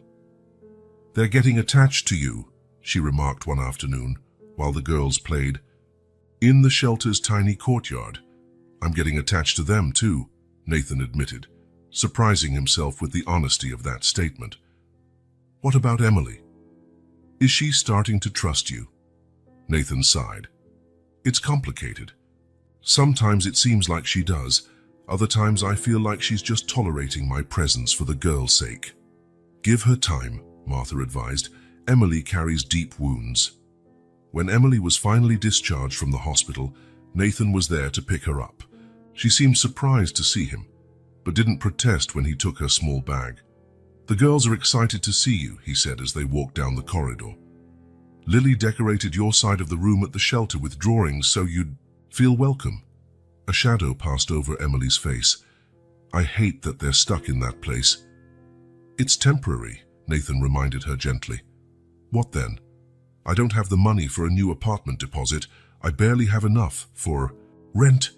"They're getting attached to you," she remarked one afternoon, while the girls played. "In the shelter's tiny courtyard. I'm getting attached to them too," Nathan admitted, surprising himself with the honesty of that statement. "What about Emily? Is she starting to trust you?" Nathan sighed. "It's complicated. Sometimes it seems like she does. Other times I feel like she's just tolerating my presence for the girl's sake." "Give her time," Martha advised. "Emily carries deep wounds." When Emily was finally discharged from the hospital, Nathan was there to pick her up. She seemed surprised to see him, but didn't protest when he took her small bag. "The girls are excited to see you," he said as they walked down the corridor. "Lily decorated your side of the room at the shelter with drawings so you'd feel welcome." A shadow passed over Emily's face. "I hate that they're stuck in that place." "It's temporary," Nathan reminded her gently. "What then?" "I don't have the money for a new apartment deposit. I barely have enough for rent."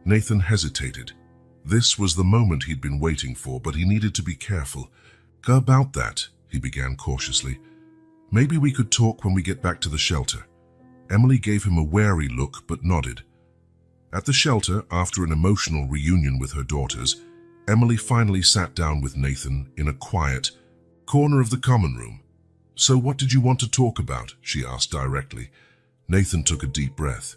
Nathan hesitated. This was the moment he'd been waiting for, but he needed to be careful. "About that," he began cautiously. "Maybe we could talk when we get back to the shelter." Emily gave him a wary look but nodded. At the shelter, after an emotional reunion with her daughters, Emily finally sat down with Nathan in a quiet corner of the common room. "So what did you want to talk about?" she asked directly. Nathan took a deep breath.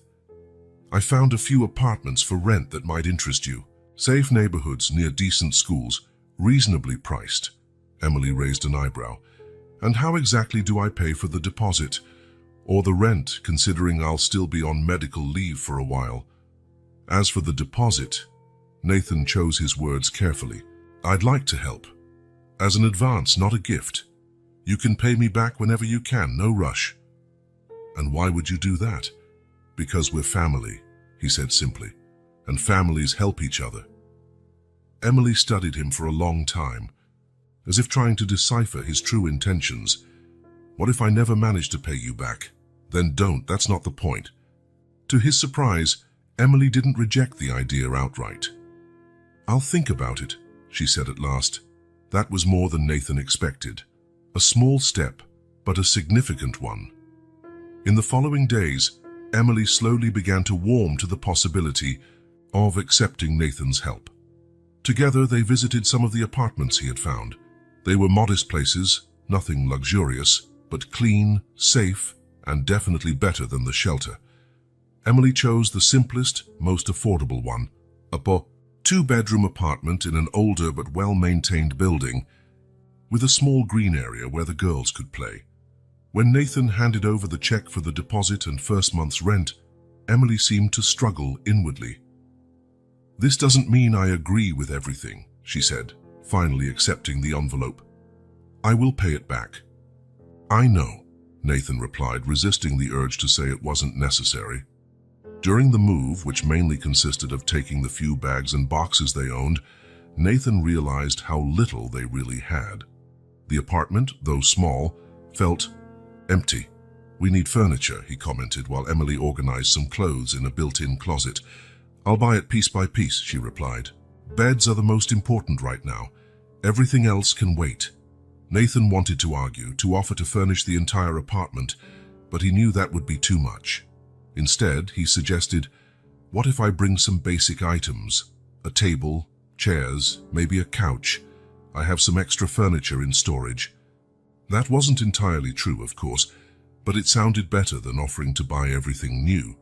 "I found a few apartments for rent that might interest you. Safe neighborhoods near decent schools, reasonably priced." Emily raised an eyebrow. "And how exactly do I pay for the deposit? Or the rent, considering I'll still be on medical leave for a while?" As for the deposit, Nathan chose his words carefully. "I'd like to help. As an advance, not a gift. You can pay me back whenever you can, no rush." "And why would you do that?" "Because we're family," he said simply, "and families help each other." Emily studied him for a long time, as if trying to decipher his true intentions. "What if I never manage to pay you back?" "Then don't, that's not the point." To his surprise, Emily didn't reject the idea outright. "I'll think about it," she said at last. That was more than Nathan expected. A small step, but a significant one. In the following days, Emily slowly began to warm to the possibility of accepting Nathan's help. Together, they visited some of the apartments he had found. They were modest places, nothing luxurious, but clean, safe, and definitely better than the shelter. Emily chose the simplest, most affordable one, a two-bedroom apartment in an older but well-maintained building, with a small green area where the girls could play. When Nathan handed over the check for the deposit and first month's rent, Emily seemed to struggle inwardly. "This doesn't mean I agree with everything," she said, finally accepting the envelope. "I will pay it back." "I know," Nathan replied, resisting the urge to say it wasn't necessary. During the move, which mainly consisted of taking the few bags and boxes they owned, Nathan realized how little they really had. The apartment, though small, felt empty. "We need furniture," he commented while Emily organized some clothes in a built-in closet. "I'll buy it piece by piece," she replied. Beds are the most important right now. Everything else can wait. Nathan wanted to argue, to offer to furnish the entire apartment, but he knew that would be too much. Instead, he suggested, "What if I bring some basic items? A table, chairs, maybe a couch. I have some extra furniture in storage." That wasn't entirely true, of course, but it sounded better than offering to buy everything new.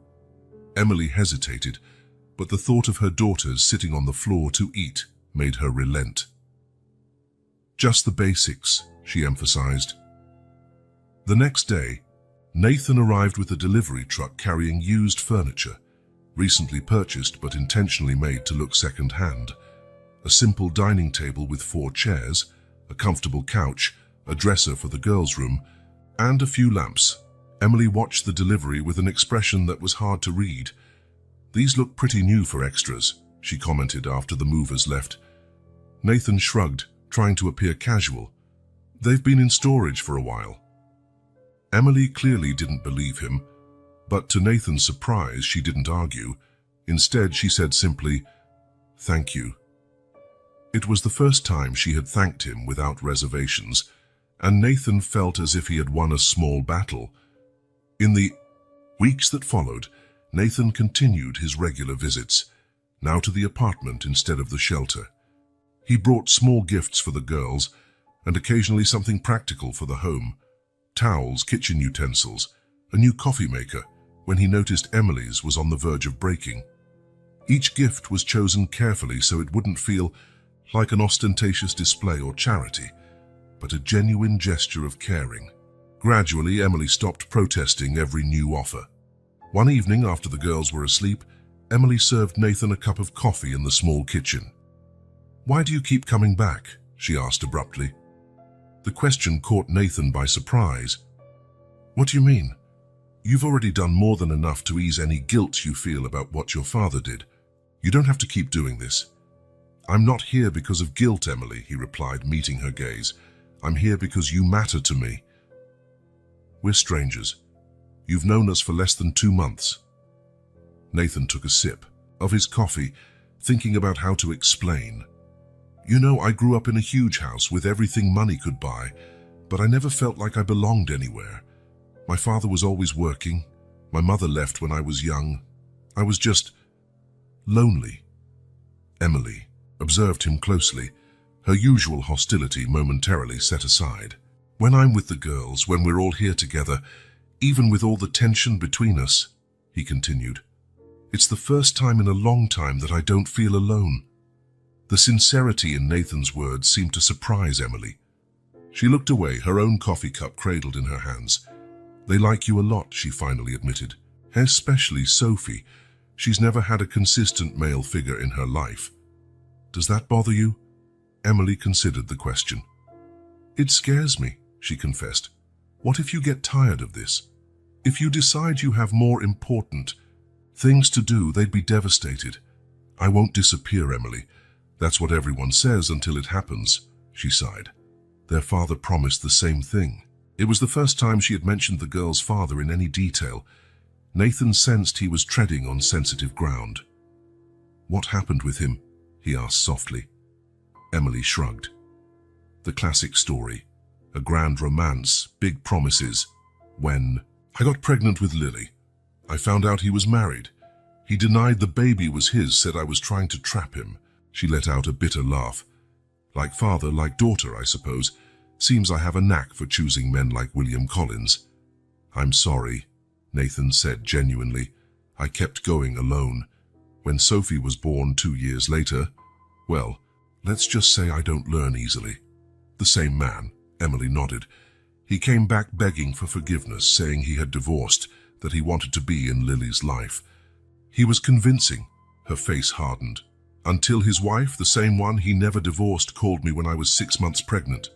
Emily hesitated, but the thought of her daughters sitting on the floor to eat made her relent. "Just the basics," she emphasized. The next day, Nathan arrived with a delivery truck carrying used furniture, recently purchased but intentionally made to look second-hand. A simple dining table with 4 chairs, a comfortable couch, a dresser for the girls' room, and a few lamps. Emily watched the delivery with an expression that was hard to read. "These look pretty new for extras," she commented after the movers left. Nathan shrugged, trying to appear casual. "They've been in storage for a while." Emily clearly didn't believe him, but to Nathan's surprise, she didn't argue. Instead, she said simply, "Thank you." It was the first time she had thanked him without reservations, and Nathan felt as if he had won a small battle. In the weeks that followed, Nathan continued his regular visits, now to the apartment instead of the shelter. He brought small gifts for the girls, and occasionally something practical for the home. Towels, kitchen utensils, a new coffee maker, when he noticed Emily's was on the verge of breaking. Each gift was chosen carefully so it wouldn't feel like an ostentatious display or charity, but a genuine gesture of caring. Gradually, Emily stopped protesting every new offer. One evening, after the girls were asleep, Emily served Nathan a cup of coffee in the small kitchen. "Why do you keep coming back?" she asked abruptly. The question caught Nathan by surprise. "What do you mean? You've already done more than enough to ease any guilt you feel about what your father did. You don't have to keep doing this." "I'm not here because of guilt, Emily," he replied, meeting her gaze. "I'm here because you matter to me. We're strangers. You've known us for less than 2 months." Nathan took a sip of his coffee, thinking about how to explain. "You know, I grew up in a huge house with everything money could buy, but I never felt like I belonged anywhere. My father was always working. My mother left when I was young. I was just lonely." Emily observed him closely, her usual hostility momentarily set aside. "When I'm with the girls, when we're all here together, even with all the tension between us," he continued, "it's the first time in a long time that I don't feel alone." The sincerity in Nathan's words seemed to surprise Emily. She looked away, her own coffee cup cradled in her hands. "They like you a lot," she finally admitted. "Especially Sophie. She's never had a consistent male figure in her life." "Does that bother you?" Emily considered the question. "It scares me," she confessed. "What if you get tired of this? If you decide you have more important things to do, they'd be devastated." "I won't disappear, Emily. That's what everyone says until it happens," she sighed. Their father promised the same thing. It was the first time she had mentioned the girl's father in any detail. Nathan sensed he was treading on sensitive ground. "What happened with him?" he asked softly. Emily shrugged. The classic story. A grand romance, big promises. "When I got pregnant with Lily, I found out he was married. He denied the baby was his, said I was trying to trap him." She let out a bitter laugh. "Like father, like daughter, I suppose. Seems I have a knack for choosing men like William Collins." "I'm sorry," Nathan said genuinely. "I kept going alone. When Sophie was born 2 years later, well, let's just say I don't learn easily." "The same man," Emily nodded. "He came back begging for forgiveness, saying he had divorced, that he wanted to be in Lily's life. He was convincing." Her face hardened. "Until his wife, the same one he never divorced, called me when I was 6 months pregnant."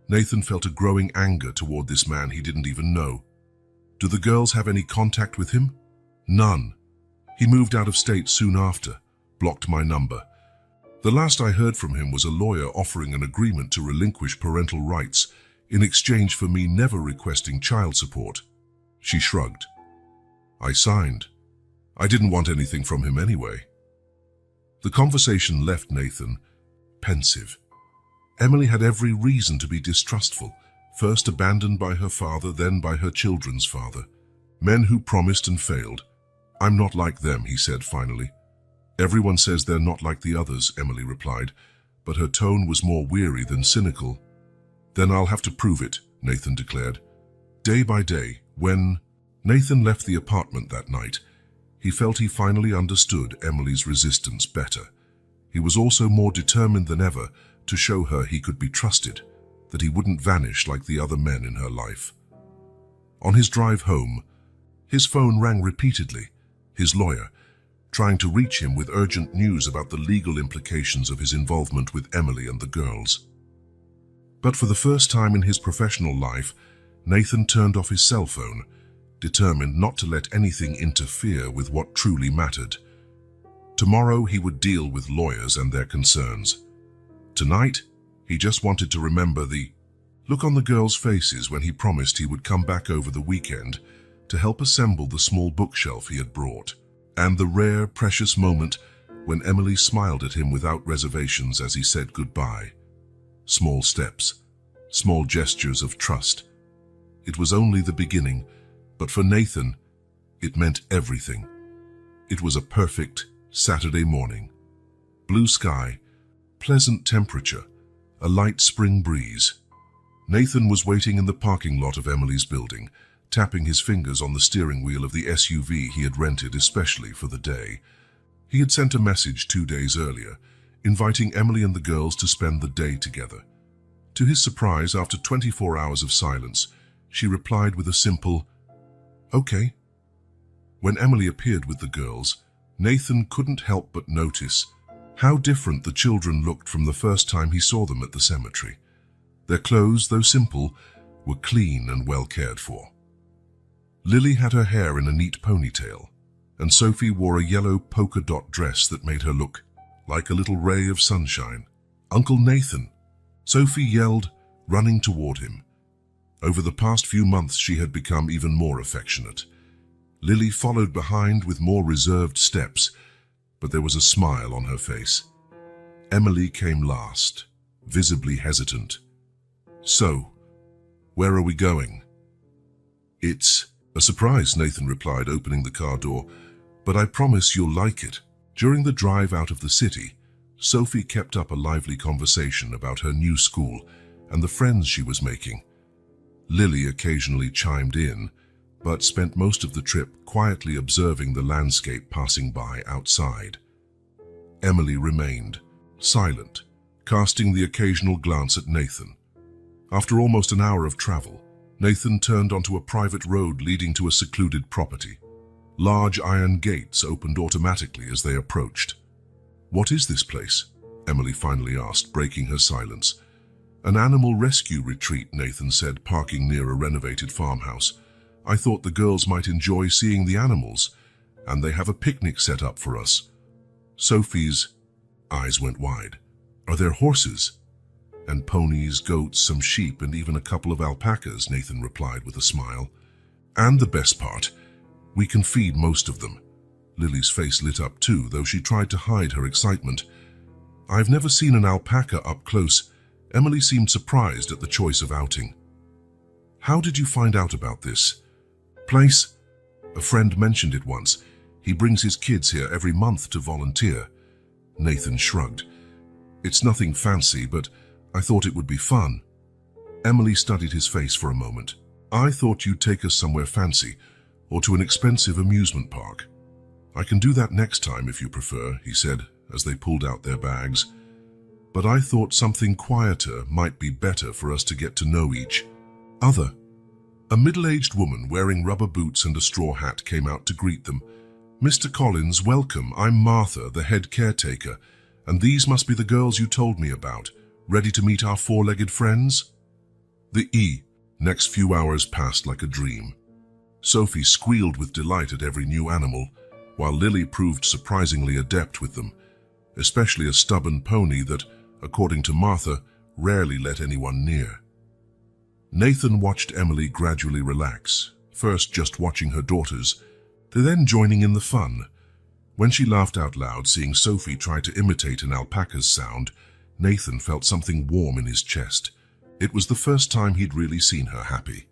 Nathan felt a growing anger toward this man he didn't even know. "Do the girls have any contact with him?" "None. He moved out of state soon after, blocked my number. The last I heard from him was a lawyer offering an agreement to relinquish parental rights in exchange for me never requesting child support." She shrugged. "I signed. I didn't want anything from him anyway." The conversation left Nathan pensive. Emily had every reason to be distrustful, first abandoned by her father, then by her children's father. Men who promised and failed. "I'm not like them," he said finally. "Everyone says they're not like the others," Emily replied, but her tone was more weary than cynical. "Then I'll have to prove it," Nathan declared. Day by day, when Nathan left the apartment that night, he felt he finally understood Emily's resistance better. He was also more determined than ever to show her he could be trusted, that he wouldn't vanish like the other men in her life. On his drive home, his phone rang repeatedly, his lawyer, trying to reach him with urgent news about the legal implications of his involvement with Emily and the girls. But for the first time in his professional life, Nathan turned off his cell phone, determined not to let anything interfere with what truly mattered. Tomorrow he would deal with lawyers and their concerns. Tonight, he just wanted to remember the look on the girls' faces when he promised he would come back over the weekend to help assemble the small bookshelf he had brought, and the rare, precious moment when Emily smiled at him without reservations as he said goodbye. Small steps, small gestures of trust. It was only the beginning, but for Nathan, it meant everything. It was a perfect Saturday morning. Blue sky, pleasant temperature, a light spring breeze. Nathan was waiting in the parking lot of Emily's building, tapping his fingers on the steering wheel of the SUV he had rented especially for the day. He had sent a message 2 days earlier, inviting Emily and the girls to spend the day together. To his surprise, after 24 hours of silence, she replied with a simple, "Okay." When Emily appeared with the girls, Nathan couldn't help but notice how different the children looked from the first time he saw them at the cemetery. Their clothes, though simple, were clean and well cared for. Lily had her hair in a neat ponytail, and Sophie wore a yellow polka dot dress that made her look like a little ray of sunshine. "Uncle Nathan!" Sophie yelled, running toward him. Over the past few months she had become even more affectionate. Lily followed behind with more reserved steps, but there was a smile on her face. Emily came last, visibly hesitant. "So, where are we going?" "It's a surprise," Nathan replied, opening the car door, "but I promise you'll like it." During the drive out of the city, Sophie kept up a lively conversation about her new school and the friends she was making. Lily occasionally chimed in, but spent most of the trip quietly observing the landscape passing by outside. Emily remained silent, casting the occasional glance at Nathan. After almost an hour of travel, Nathan turned onto a private road leading to a secluded property. Large iron gates opened automatically as they approached. "What is this place?" Emily finally asked, breaking her silence. "An animal rescue retreat," Nathan said, parking near a renovated farmhouse. "I thought the girls might enjoy seeing the animals, and they have a picnic set up for us." Sophie's eyes went wide. "Are there horses?" "And ponies, goats, some sheep, and even a couple of alpacas," Nathan replied with a smile. "And the best part, we can feed most of them." Lily's face lit up too, though she tried to hide her excitement. "I've never seen an alpaca up close." Emily seemed surprised at the choice of outing. "How did you find out about this place?" "A friend mentioned it once. He brings his kids here every month to volunteer." Nathan shrugged. "It's nothing fancy, but I thought it would be fun." Emily studied his face for a moment. "I thought you'd take us somewhere fancy, or to an expensive amusement park." "I can do that next time if you prefer," he said as they pulled out their bags. "But I thought something quieter might be better for us to get to know each other." A middle-aged woman wearing rubber boots and a straw hat came out to greet them. "Mr. Collins, welcome. I'm Martha, the head caretaker, and these must be the girls you told me about. Ready to meet our four-legged friends?" The next few hours passed like a dream. Sophie squealed with delight at every new animal, while Lily proved surprisingly adept with them, especially a stubborn pony that, according to Martha, rarely let anyone near. Nathan watched Emily gradually relax, first just watching her daughters, then joining in the fun. When she laughed out loud, seeing Sophie try to imitate an alpaca's sound, Nathan felt something warm in his chest. It was the first time he'd really seen her happy.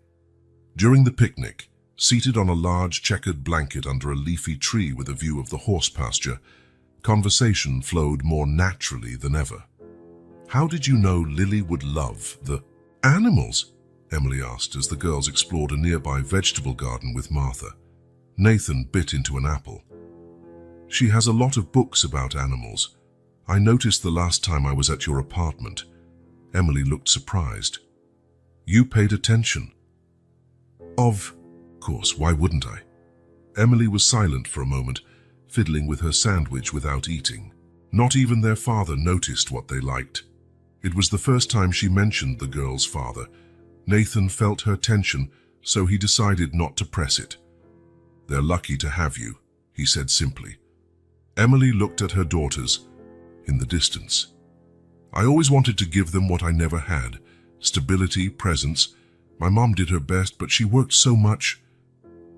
During the picnic, seated on a large checkered blanket under a leafy tree with a view of the horse pasture, conversation flowed more naturally than ever. "How did you know Lily would love the animals?" Emily asked as the girls explored a nearby vegetable garden with Martha. Nathan bit into an apple. "She has a lot of books about animals. I noticed the last time I was at your apartment." Emily looked surprised. "You paid attention?" Of course, why wouldn't I?" Emily was silent for a moment, fiddling with her sandwich without eating. Not even their father noticed what they liked. It was the first time she mentioned the girl's father. Nathan felt her tension, so he decided not to press it. "They're lucky to have you," he said simply. Emily looked at her daughters in the distance. "I always wanted to give them what I never had: stability, presence. My mom did her best, but she worked so much."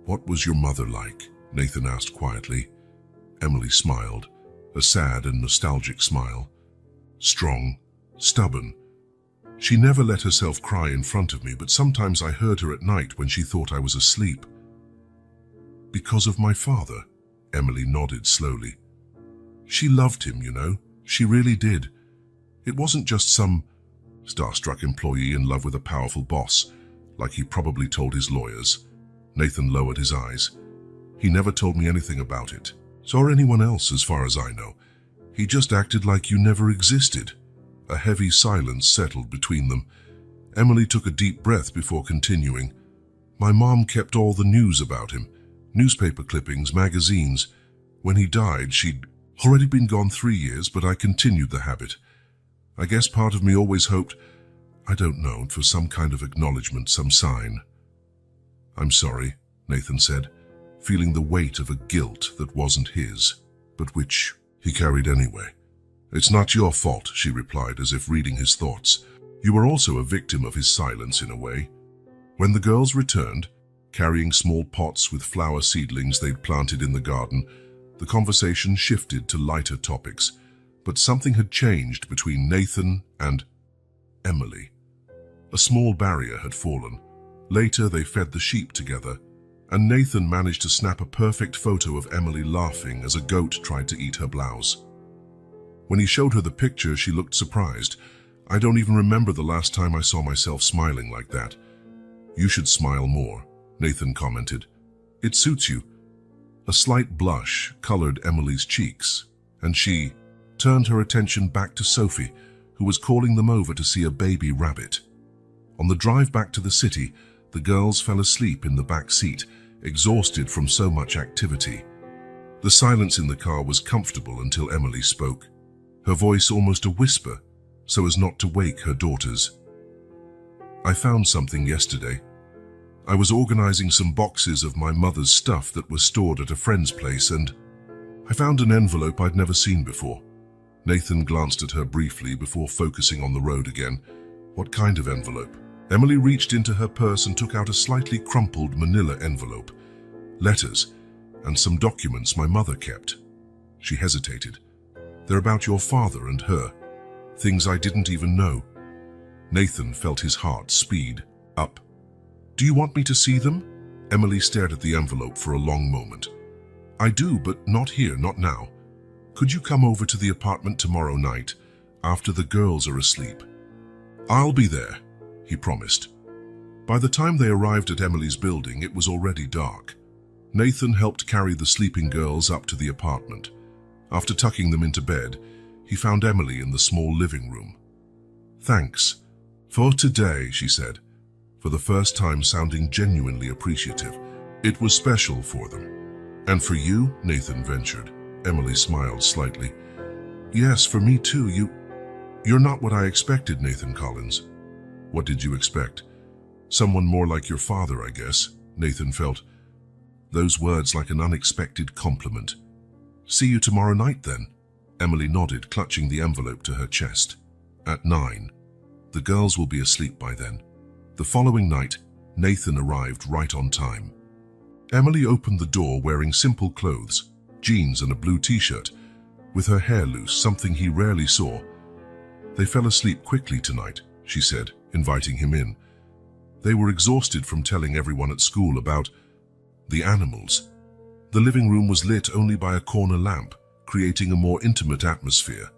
"What was your mother like?" Nathan asked quietly. Emily smiled, a sad and nostalgic smile. "Strong, stubborn. She never let herself cry in front of me, but sometimes I heard her at night when she thought I was asleep." "Because of my father?" Emily nodded slowly. "She loved him, you know. She really did. It wasn't just some starstruck employee in love with a powerful boss, like he probably told his lawyers." Nathan lowered his eyes. "He never told me anything about it, or anyone else as far as I know. He just acted like you never existed." A heavy silence settled between them. Emily took a deep breath before continuing. "My mom kept all the news about him. Newspaper clippings, magazines. When he died, she'd already been gone 3 years, but I continued the habit. I guess part of me always hoped, I don't know, for some kind of acknowledgement, some sign." "I'm sorry," Nathan said, feeling the weight of a guilt that wasn't his, but which he carried anyway. "It's not your fault," she replied, as if reading his thoughts. "You were also a victim of his silence in a way." When the girls returned, carrying small pots with flower seedlings they'd planted in the garden, the conversation shifted to lighter topics. But something had changed between Nathan and Emily. A small barrier had fallen. Later, they fed the sheep together, and Nathan managed to snap a perfect photo of Emily laughing as a goat tried to eat her blouse. When he showed her the picture, she looked surprised. "I don't even remember the last time I saw myself smiling like that." "You should smile more," Nathan commented. "It suits you." A slight blush colored Emily's cheeks, and she turned her attention back to Sophie, who was calling them over to see a baby rabbit. On the drive back to the city, the girls fell asleep in the back seat, exhausted from so much activity. The silence in the car was comfortable until Emily spoke, her voice almost a whisper, so as not to wake her daughters. "I found something yesterday. I was organizing some boxes of my mother's stuff that were stored at a friend's place, and I found an envelope I'd never seen before." Nathan glanced at her briefly before focusing on the road again. "What kind of envelope?" Emily reached into her purse and took out a slightly crumpled manila envelope. "Letters, and some documents my mother kept." She hesitated. "They're about your father and her. Things I didn't even know." Nathan felt his heart speed up. "Do you want me to see them?" Emily stared at the envelope for a long moment. "I do, but not here, not now. Could you come over to the apartment tomorrow night, after the girls are asleep?" "I'll be there," he promised. By the time they arrived at Emily's building, it was already dark. Nathan helped carry the sleeping girls up to the apartment. After tucking them into bed, he found Emily in the small living room. "Thanks for today," she said, for the first time sounding genuinely appreciative. "It was special for them." "And for you?" Nathan ventured. Emily smiled slightly. "Yes, for me too. You're not what I expected, Nathan Collins." "What did you expect?" "Someone more like your father, I guess," Nathan felt. Those words like an unexpected compliment. "See you tomorrow night, then?" Emily nodded, clutching the envelope to her chest. "At 9. The girls will be asleep by then." The following night, Nathan arrived right on time. Emily opened the door wearing simple clothes, jeans and a blue t-shirt, with her hair loose, something he rarely saw. "They fell asleep quickly tonight," she said, inviting him in. They were exhausted from telling everyone at school about the animals. The living room was lit only by a corner lamp, creating a more intimate atmosphere.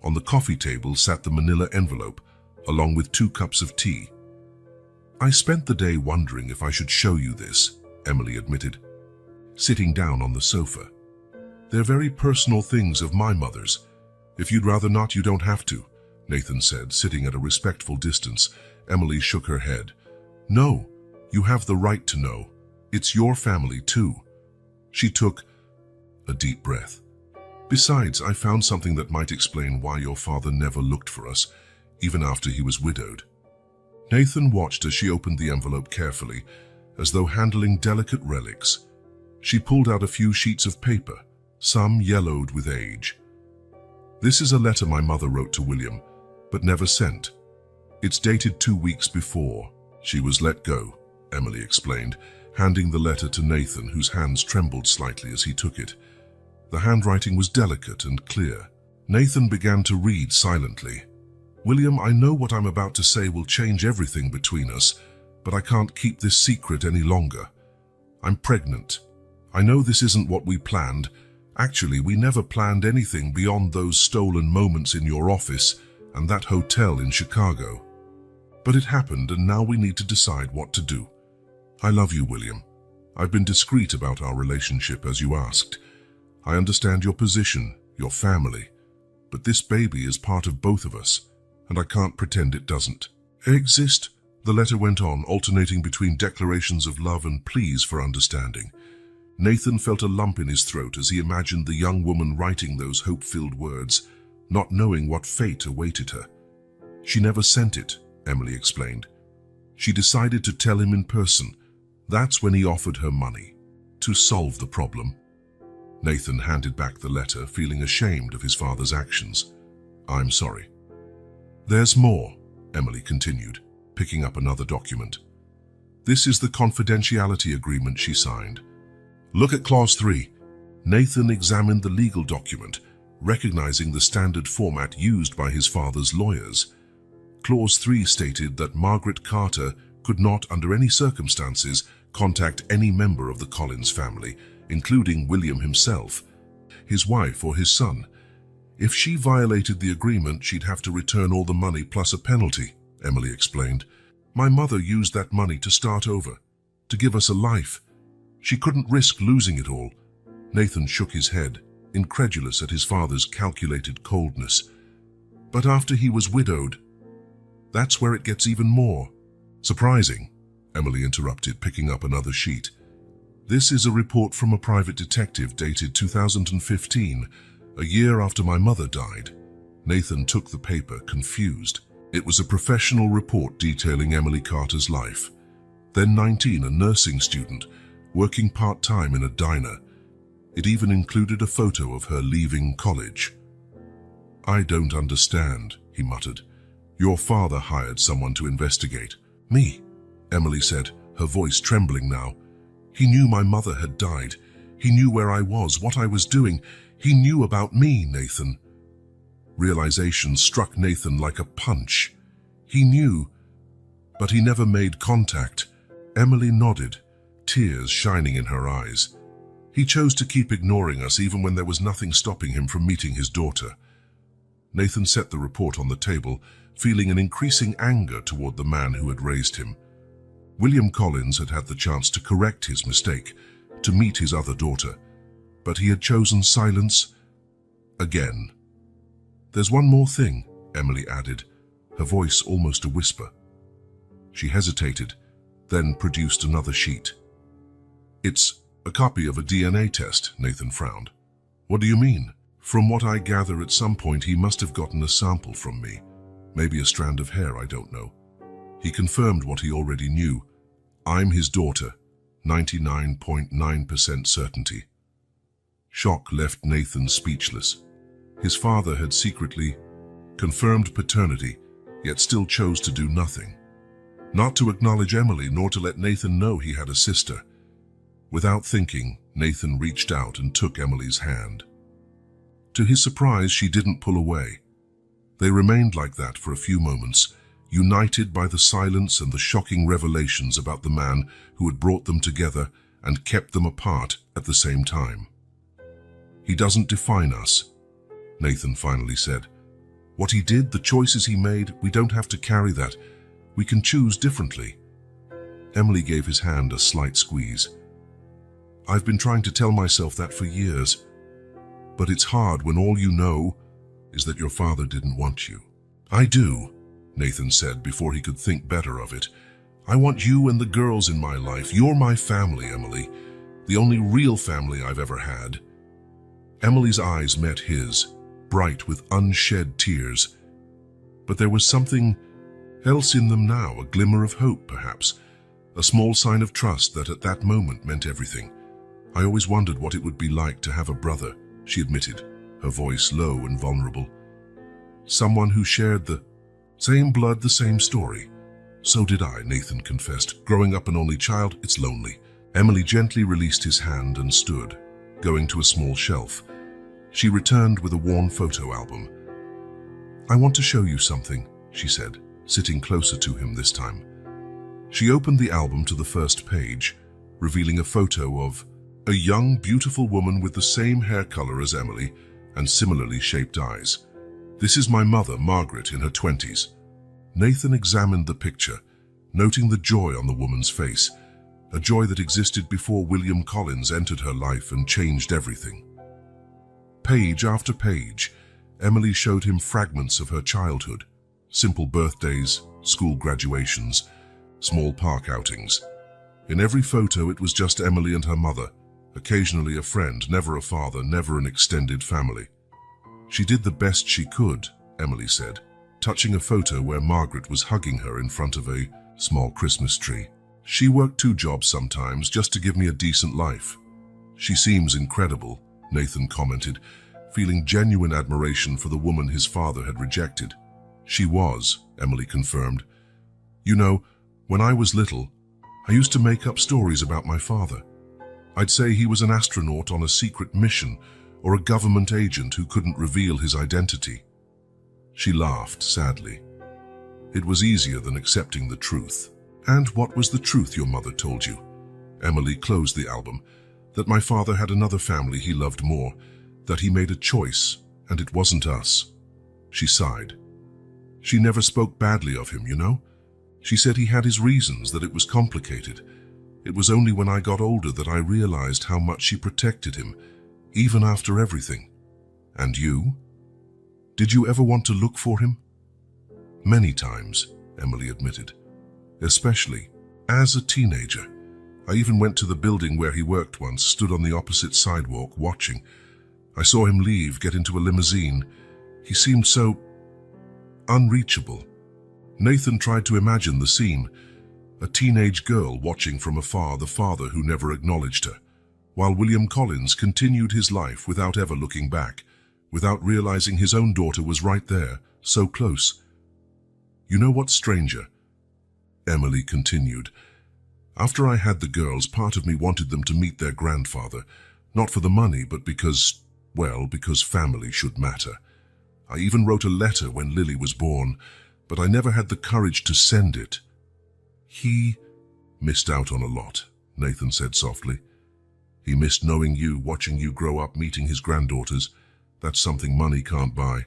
On the coffee table sat the manila envelope, along with 2 cups of tea. "I spent the day wondering if I should show you this," Emily admitted, sitting down on the sofa. "They're very personal things of my mother's. If you'd rather not, you don't have to," Nathan said, sitting at a respectful distance. Emily shook her head. "No, you have the right to know. It's your family too." She took a deep breath. "Besides, I found something that might explain why your father never looked for us, even after he was widowed." Nathan watched as she opened the envelope carefully, as though handling delicate relics. She pulled out a few sheets of paper, some yellowed with age. "This is a letter my mother wrote to William, but never sent. It's dated 2 weeks before she was let go," Emily explained, handing the letter to Nathan, whose hands trembled slightly as he took it. The handwriting was delicate and clear. Nathan began to read silently. "William, I know what I'm about to say will change everything between us, but I can't keep this secret any longer. I'm pregnant. I know this isn't what we planned. Actually, we never planned anything beyond those stolen moments in your office and that hotel in Chicago. But it happened, and now we need to decide what to do. I love you, William. I've been discreet about our relationship, as you asked. I understand your position, your family, but this baby is part of both of us, and I can't pretend it doesn't exist." The letter went on, alternating between declarations of love and pleas for understanding. Nathan felt a lump in his throat as he imagined the young woman writing those hope-filled words, not knowing what fate awaited her. "She never sent it," Emily explained. "She decided to tell him in person. That's when he offered her money to solve the problem." Nathan handed back the letter, feeling ashamed of his father's actions. "I'm sorry." "There's more," Emily continued, picking up another document. "This is the confidentiality agreement she signed. Look at Clause 3. Nathan examined the legal document, recognizing the standard format used by his father's lawyers. Clause 3 stated that Margaret Carter could not, under any circumstances, contact any member of the Collins family, including William himself, his wife, or his son. If she violated the agreement, she'd have to return all the money plus a penalty, Emily explained. "My mother used that money to start over, to give us a life. She couldn't risk losing it all." Nathan shook his head, incredulous at his father's calculated coldness. "But after he was widowed, that's where it gets even more." "Surprising," Emily interrupted, picking up another sheet. "This is a report from a private detective dated 2015, a year after my mother died." Nathan took the paper, confused. It was a professional report detailing Emily Carter's life. Then 19, a nursing student, working part-time in a diner. It even included a photo of her leaving college. "I don't understand," he muttered. "Your father hired someone to investigate." "Me," Emily said, her voice trembling now. "He knew my mother had died. He knew where I was, what I was doing. He knew about me, Nathan." Realization struck Nathan like a punch. He knew, but he never made contact. Emily nodded, tears shining in her eyes. He chose to keep ignoring us even when there was nothing stopping him from meeting his daughter. Nathan set the report on the table, feeling an increasing anger toward the man who had raised him. William Collins had had the chance to correct his mistake, to meet his other daughter, but he had chosen silence again. "There's one more thing," Emily added, her voice almost a whisper. She hesitated, then produced another sheet. "It's a copy of a DNA test," Nathan frowned. "What do you mean?" "From what I gather, at some point he must have gotten a sample from me. Maybe a strand of hair, I don't know." He confirmed what he already knew. "I'm his daughter, 99.9% certainty." Shock left Nathan speechless. His father had secretly confirmed paternity, yet still chose to do nothing. Not to acknowledge Emily, nor to let Nathan know he had a sister. Without thinking, Nathan reached out and took Emily's hand. To his surprise, she didn't pull away. They remained like that for a few moments, united by the silence and the shocking revelations about the man who had brought them together and kept them apart at the same time. "He doesn't define us," Nathan finally said. "What he did, the choices he made, we don't have to carry that. We can choose differently." Emily gave his hand a slight squeeze. "I've been trying to tell myself that for years, but it's hard when all you know is that your father didn't want you." "I do," Nathan said before he could think better of it. "I want you and the girls in my life. You're my family, Emily. The only real family I've ever had." Emily's eyes met his, bright with unshed tears. But there was something else in them now, a glimmer of hope, perhaps. A small sign of trust that at that moment meant everything. "I always wondered what it would be like to have a brother," she admitted, her voice low and vulnerable. "Someone who shared the same blood, the same story." "So did I," Nathan confessed. "Growing up an only child, it's lonely." Emily gently released his hand and stood, going to a small shelf. She returned with a worn photo album. "I want to show you something," she said, sitting closer to him this time. She opened the album to the first page, revealing a photo of a young, beautiful woman with the same hair color as Emily and similarly shaped eyes. "This is my mother, Margaret, in her 20s. Nathan examined the picture, noting the joy on the woman's face, a joy that existed before William Collins entered her life and changed everything. Page after page, Emily showed him fragments of her childhood, simple birthdays, school graduations, small park outings. In every photo, it was just Emily and her mother, occasionally a friend, never a father, never an extended family. She did the best she could, Emily said, touching a photo where Margaret was hugging her in front of a small Christmas tree. "She worked 2 jobs sometimes just to give me a decent life." "She seems incredible," Nathan commented, feeling genuine admiration for the woman his father had rejected. "She was," Emily confirmed. "You know, when I was little, I used to make up stories about my father. I'd say he was an astronaut on a secret mission or a government agent who couldn't reveal his identity." She laughed sadly. "It was easier than accepting the truth." "And what was the truth your mother told you?" Emily closed the album. "That my father had another family he loved more, that he made a choice, and it wasn't us." She sighed. "She never spoke badly of him, you know? She said he had his reasons, that it was complicated. It was only when I got older that I realized how much she protected him, even after everything." "And you? Did you ever want to look for him?" "Many times," Emily admitted. "Especially as a teenager. I even went to the building where he worked once, stood on the opposite sidewalk watching. I saw him leave, get into a limousine. He seemed so unreachable." Nathan tried to imagine the scene. A teenage girl watching from afar the father who never acknowledged her, while William Collins continued his life without ever looking back, without realizing his own daughter was right there, so close. "You know what's stranger?" Emily continued. "After I had the girls, part of me wanted them to meet their grandfather, not for the money, but because, well, because family should matter. I even wrote a letter when Lily was born, but I never had the courage to send it." "He missed out on a lot," Nathan said softly. "He missed knowing you, watching you grow up, meeting his granddaughters. That's something money can't buy."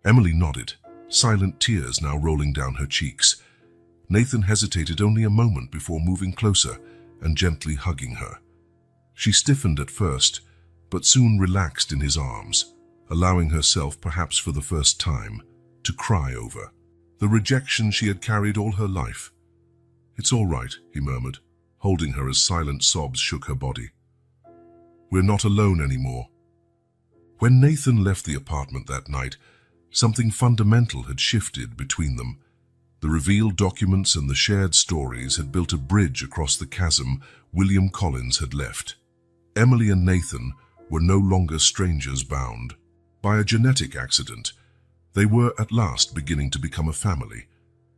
Emily nodded, silent tears now rolling down her cheeks. Nathan hesitated only a moment before moving closer and gently hugging her. She stiffened at first, but soon relaxed in his arms, allowing herself, perhaps for the first time, to cry over the rejection she had carried all her life. "It's all right," he murmured, holding her as silent sobs shook her body. "We're not alone anymore." When Nathan left the apartment that night, something fundamental had shifted between them. The revealed documents and the shared stories had built a bridge across the chasm William Collins had left. Emily and Nathan were no longer strangers bound. By a genetic accident, they were at last beginning to become a family.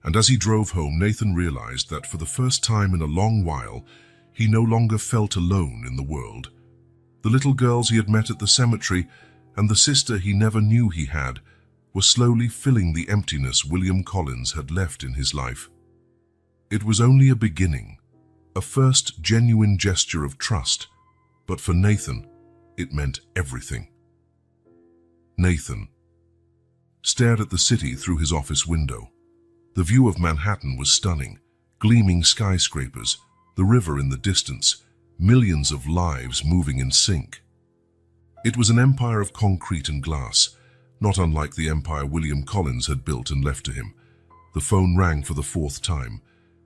And as he drove home, Nathan realized that for the first time in a long while, He no longer felt alone in the world. The little girls he had met at the cemetery and the sister he never knew he had were slowly filling the emptiness William Collins had left in his life. It was only a beginning, a first genuine gesture of trust, but for Nathan, it meant everything. Nathan stared at the city through his office window. The view of Manhattan was stunning, gleaming skyscrapers, the river in the distance, millions of lives moving in sync. It was an empire of concrete and glass, not unlike the empire William Collins had built and left to him. The phone rang for the fourth time.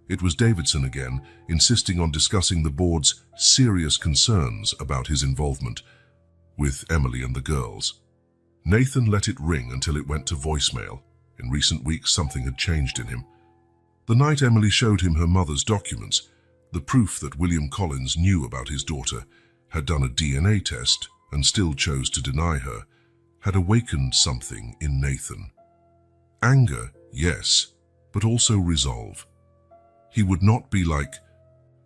It was Davidson again, insisting on discussing the board's serious concerns about his involvement with Emily and the girls. Nathan let it ring until it went to voicemail. In recent weeks, something had changed in him. The night Emily showed him her mother's documents, the proof that William Collins knew about his daughter, had done a DNA test and still chose to deny her, had awakened something in Nathan. Anger, yes, but also resolve. He would not be like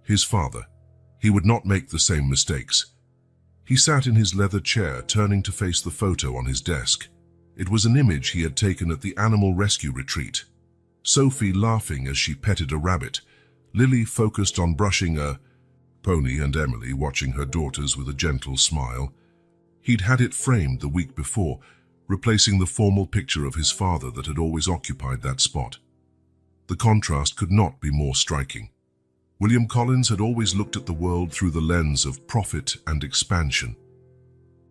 his father. He would not make the same mistakes. He sat in his leather chair, turning to face the photo on his desk. It was an image he had taken at the animal rescue retreat. Sophie laughing as she petted a rabbit, Lily focused on brushing a pony, and Emily watching her daughters with a gentle smile. He'd had it framed the week before, replacing the formal picture of his father that had always occupied that spot. The contrast could not be more striking. William Collins had always looked at the world through the lens of profit and expansion.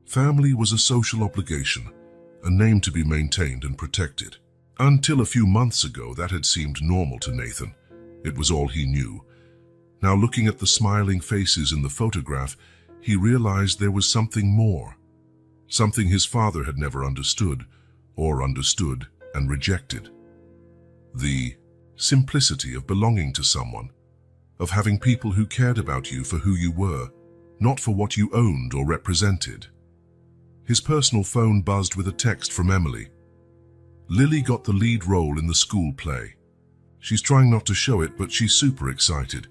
Family was a social obligation, a name to be maintained and protected. Until a few months ago, that had seemed normal to Nathan. It was all he knew. Now, looking at the smiling faces in the photograph, he realized there was something more. Something his father had never understood, or understood and rejected. The simplicity of belonging to someone, of having people who cared about you for who you were, not for what you owned or represented. His personal phone buzzed with a text from Emily. Lily got the lead role in the school play. She's trying not to show it, but she's super excited.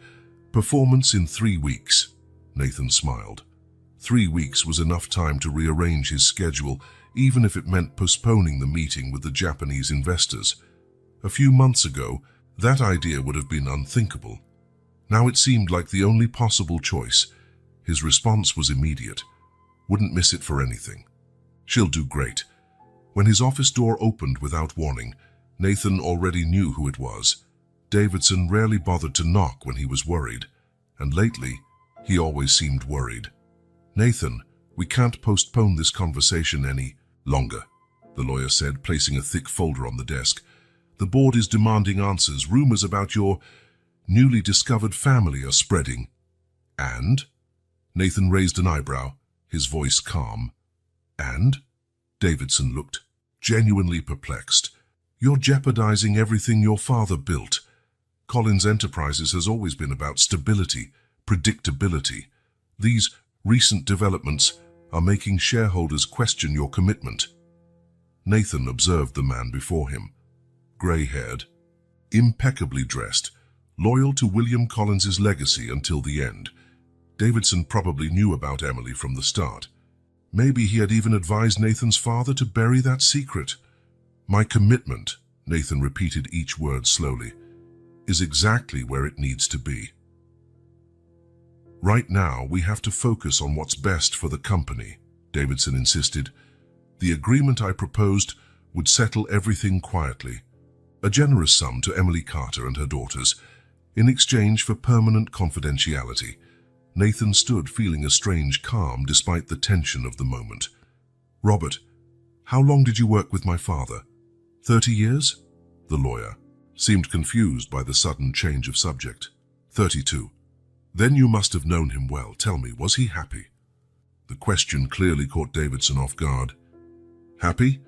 Performance in 3 weeks. Nathan smiled. 3 weeks was enough time to rearrange his schedule, even if it meant postponing the meeting with the Japanese investors. A few months ago, that idea would have been unthinkable. Now it seemed like the only possible choice. His response was immediate. Wouldn't miss it for anything. She'll do great. When his office door opened without warning, Nathan already knew who it was. Davidson rarely bothered to knock when he was worried, and lately, he always seemed worried. "Nathan, we can't postpone this conversation any longer," the lawyer said, placing a thick folder on the desk. "The board is demanding answers. Rumors about your newly discovered family are spreading." "And?" Nathan raised an eyebrow, his voice calm. "And?" Davidson looked genuinely perplexed. "You're jeopardizing everything your father built. Collins Enterprises has always been about stability, predictability. These recent developments are making shareholders question your commitment." Nathan observed the man before him. Gray-haired, impeccably dressed, loyal to William Collins's legacy until the end. Davidson probably knew about Emily from the start. Maybe he had even advised Nathan's father to bury that secret. "My commitment," Nathan repeated each word slowly, "is exactly where it needs to be. Right now, we have to focus on what's best for the company," Davidson insisted. "The agreement I proposed would settle everything quietly. A generous sum to Emily Carter and her daughters, in exchange for permanent confidentiality." Nathan stood feeling a strange calm despite the tension of the moment. "Robert, how long did you work with my father? 30 years? The lawyer seemed confused by the sudden change of subject. 32. "Then you must have known him well. Tell me, was he happy?" The question clearly caught Davidson off guard. "Happy?"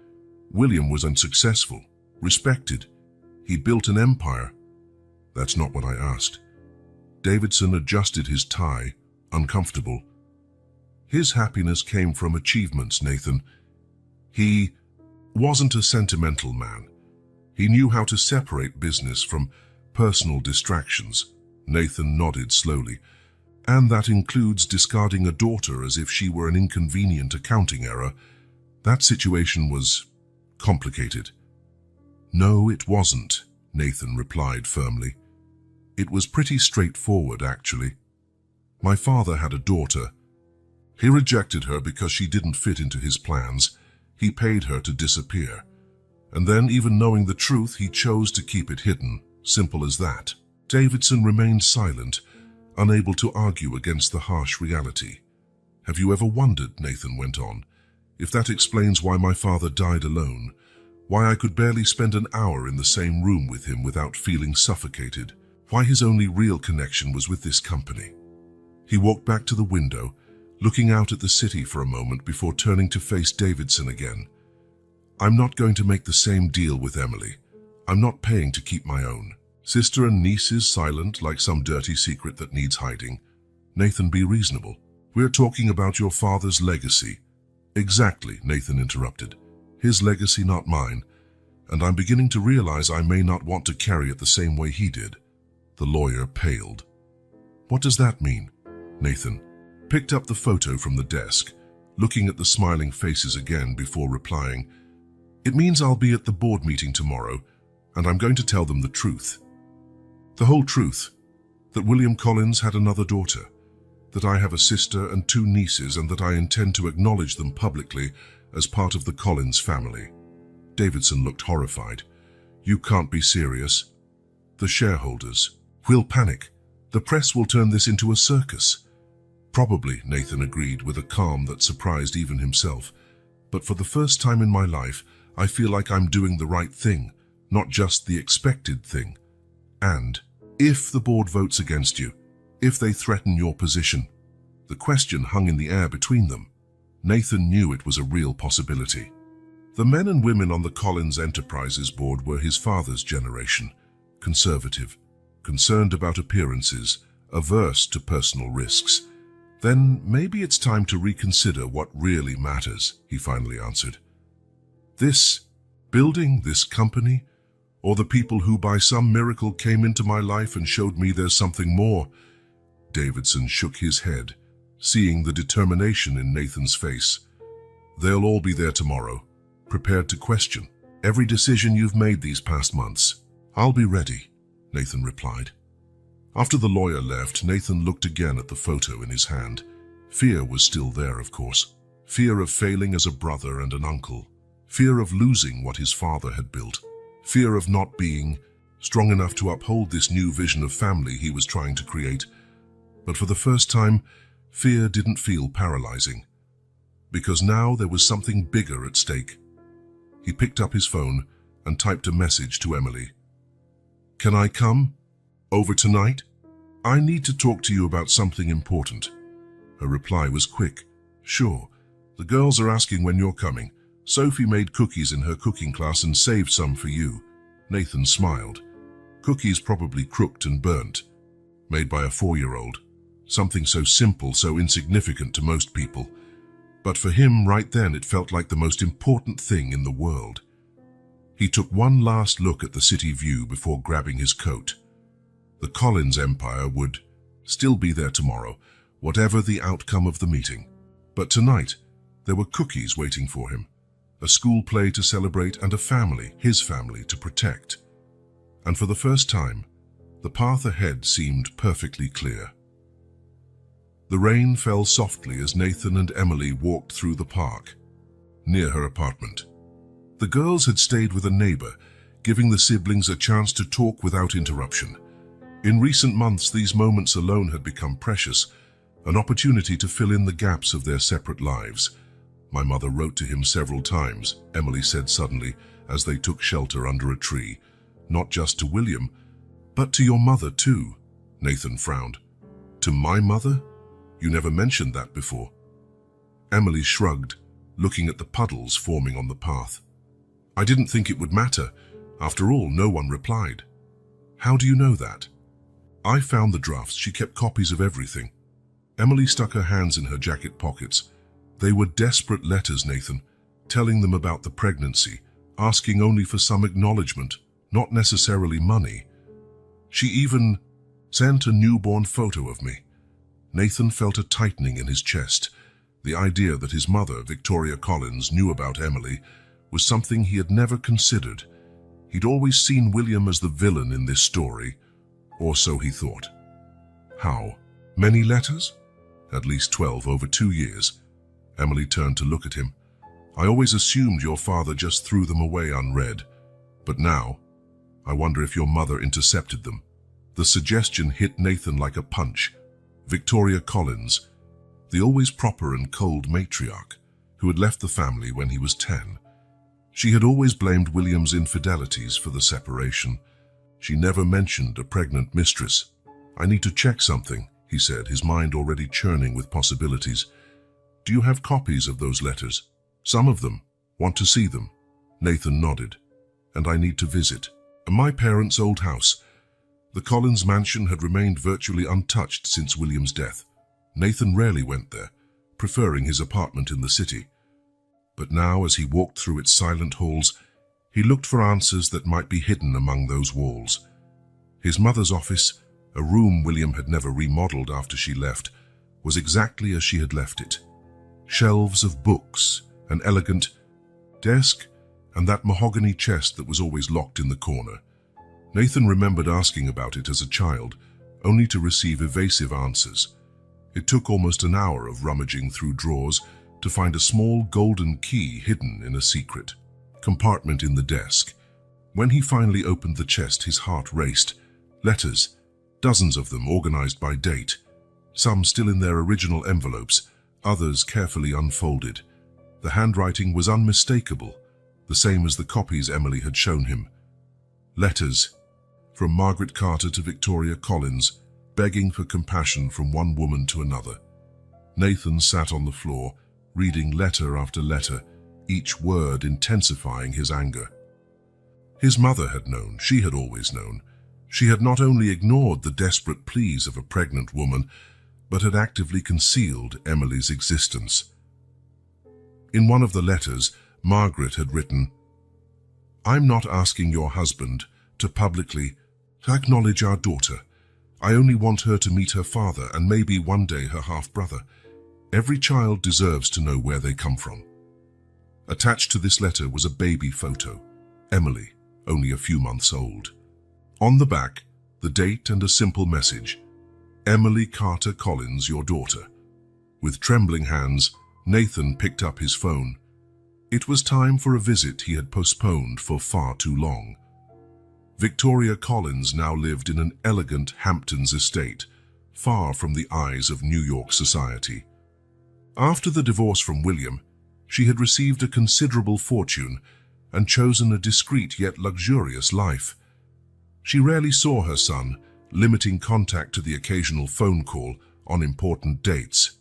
William was unsuccessful, respected. He built an empire. "That's not what I asked." Davidson adjusted his tie, uncomfortable. "His happiness came from achievements, Nathan. He wasn't a sentimental man. He knew how to separate business from personal distractions." Nathan nodded slowly. And that includes discarding a daughter as if she were an inconvenient accounting error. That situation was complicated. No, it wasn't, Nathan replied firmly. It was pretty straightforward, actually. My father had a daughter. He rejected her because she didn't fit into his plans. He paid her to disappear. And then, even knowing the truth, he chose to keep it hidden. Simple as that. Davidson remained silent, unable to argue against the harsh reality. Have you ever wondered, Nathan went on, if that explains why my father died alone, why I could barely spend an hour in the same room with him without feeling suffocated, why his only real connection was with this company? He walked back to the window, looking out at the city for a moment before turning to face Davidson again. I'm not going to make the same deal with Emily. I'm not paying to keep my own. Sister and niece is silent like some dirty secret that needs hiding. Nathan, be reasonable. We're talking about your father's legacy. Exactly, Nathan interrupted. His legacy, not mine. And I'm beginning to realize I may not want to carry it the same way he did. The lawyer paled. What does that mean? Nathan picked up the photo from the desk, looking at the smiling faces again before replying. It means I'll be at the board meeting tomorrow, and I'm going to tell them the truth. The whole truth, that William Collins had another daughter, that I have a sister and 2 nieces, and that I intend to acknowledge them publicly as part of the Collins family. Davidson looked horrified. You can't be serious. The shareholders will panic. The press will turn this into a circus. Probably, Nathan agreed with a calm that surprised even himself. But for the first time in my life, I feel like I'm doing the right thing, not just the expected thing. And if the board votes against you, if they threaten your position, the question hung in the air between them. Nathan knew it was a real possibility. The men and women on the Collins Enterprises board were his father's generation, conservative, concerned about appearances, averse to personal risks. Then maybe it's time to reconsider what really matters, he finally answered. This building, this company, or the people who by some miracle came into my life and showed me there's something more? Davidson shook his head, seeing the determination in Nathan's face. They'll all be there tomorrow, prepared to question every decision you've made these past months. I'll be ready, Nathan replied. After the lawyer left, Nathan looked again at the photo in his hand. Fear was still there, of course. Fear of failing as a brother and an uncle. Fear of losing what his father had built. Fear of not being strong enough to uphold this new vision of family he was trying to create. But for the first time, fear didn't feel paralyzing. Because now there was something bigger at stake. He picked up his phone and typed a message to Emily. Can I come? Over tonight? I need to talk to you about something important. Her reply was quick. Sure. The girls are asking when you're coming. Sophie made cookies in her cooking class and saved some for you. Nathan smiled. Cookies probably crooked and burnt. Made by a 4-year-old. Something so simple, so insignificant to most people. But for him, right then, it felt like the most important thing in the world. He took one last look at the city view before grabbing his coat. The Collins empire would still be there tomorrow, whatever the outcome of the meeting. But tonight, there were cookies waiting for him, a school play to celebrate and a family, his family, to protect. And for the first time, the path ahead seemed perfectly clear. The rain fell softly as Nathan and Emily walked through the park, near her apartment. The girls had stayed with a neighbor, giving the siblings a chance to talk without interruption. In recent months, these moments alone had become precious, an opportunity to fill in the gaps of their separate lives. My mother wrote to him several times, Emily said suddenly, as they took shelter under a tree. Not just to William, but to your mother too, Nathan frowned. To my mother? You never mentioned that before. Emily shrugged, looking at the puddles forming on the path. I didn't think it would matter. After all, no one replied. How do you know that? I found the drafts. She kept copies of everything. Emily stuck her hands in her jacket pockets. They were desperate letters, Nathan, telling them about the pregnancy, asking only for some acknowledgement, not necessarily money. She even sent a newborn photo of me. Nathan felt a tightening in his chest. The idea that his mother, Victoria Collins, knew about Emily was something he had never considered. He'd always seen William as the villain in this story, or so he thought. How? Many letters? At least 12 over 2 years. Emily turned to look at him. I always assumed your father just threw them away unread. But now, I wonder if your mother intercepted them. The suggestion hit Nathan like a punch. Victoria Collins, the always proper and cold matriarch, who had left the family when he was 10. She had always blamed William's infidelities for the separation. She never mentioned a pregnant mistress. I need to check something, he said, his mind already churning with possibilities. Do you have copies of those letters? Some of them. Want to see them? Nathan nodded. And I need to visit. My parents' old house. The Collins mansion had remained virtually untouched since William's death. Nathan rarely went there, preferring his apartment in the city. But now, as he walked through its silent halls, he looked for answers that might be hidden among those walls. His mother's office, a room William had never remodeled after she left, was exactly as she had left it. Shelves of books, an elegant desk, and that mahogany chest that was always locked in the corner. Nathan remembered asking about it as a child, only to receive evasive answers. It took almost an hour of rummaging through drawers to find a small golden key hidden in a secret compartment in the desk. When he finally opened the chest, his heart raced. Letters, dozens of them organized by date, some still in their original envelopes, others carefully unfolded. The handwriting was unmistakable, the same as the copies Emily had shown him. Letters from Margaret Carter to Victoria Collins, begging for compassion from one woman to another. Nathan sat on the floor, reading letter after letter, each word intensifying his anger. His mother had known, she had always known. She had not only ignored the desperate pleas of a pregnant woman, but had actively concealed Emily's existence. In one of the letters, Margaret had written, I'm not asking your husband to publicly acknowledge our daughter. I only want her to meet her father and maybe one day her half-brother. Every child deserves to know where they come from. Attached to this letter was a baby photo, Emily, only a few months old. On the back, the date and a simple message, Emily Carter Collins, your daughter. With trembling hands, Nathan picked up his phone. It was time for a visit he had postponed for far too long. Victoria Collins now lived in an elegant Hamptons estate, far from the eyes of New York society. After the divorce from William, she had received a considerable fortune and chosen a discreet yet luxurious life. She rarely saw her son, limiting contact to the occasional phone call on important dates.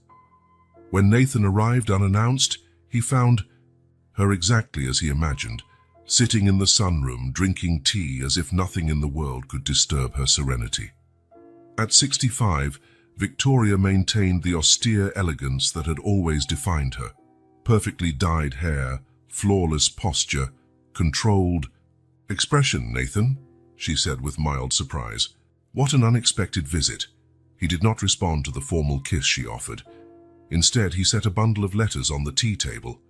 When Nathan arrived unannounced, he found her exactly as he imagined, sitting in the sunroom drinking tea as if nothing in the world could disturb her serenity. At 65, Victoria maintained the austere elegance that had always defined her. Perfectly dyed hair, flawless posture, controlled expression. Nathan, she said with mild surprise. What an unexpected visit. He did not respond to the formal kiss she offered. Instead, he set a bundle of letters on the tea table.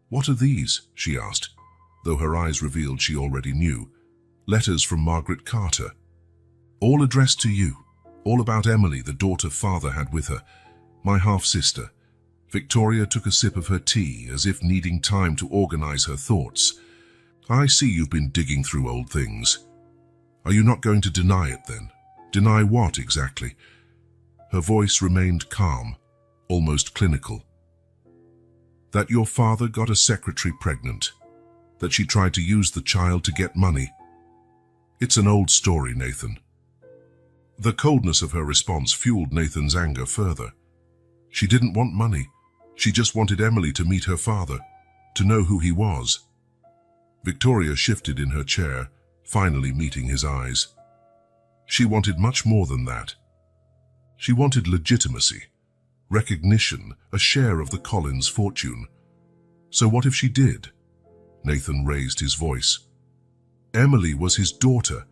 What are these? She asked, though her eyes revealed she already knew. Letters from Margaret Carter. All addressed to you. All about Emily, the daughter father had with her. My half-sister. Victoria took a sip of her tea, as if needing time to organize her thoughts. I see you've been digging through old things. Are you not going to deny it then? Deny what exactly? Her voice remained calm, almost clinical. That your father got a secretary pregnant. That she tried to use the child to get money. It's an old story, Nathan. The coldness of her response fueled Nathan's anger further. She didn't want money. She just wanted Emily to meet her father, to know who he was. Victoria shifted in her chair, finally meeting his eyes. She wanted much more than that. She wanted legitimacy, recognition, a share of the Collins fortune. So what if she did? Nathan raised his voice. Emily was his daughter.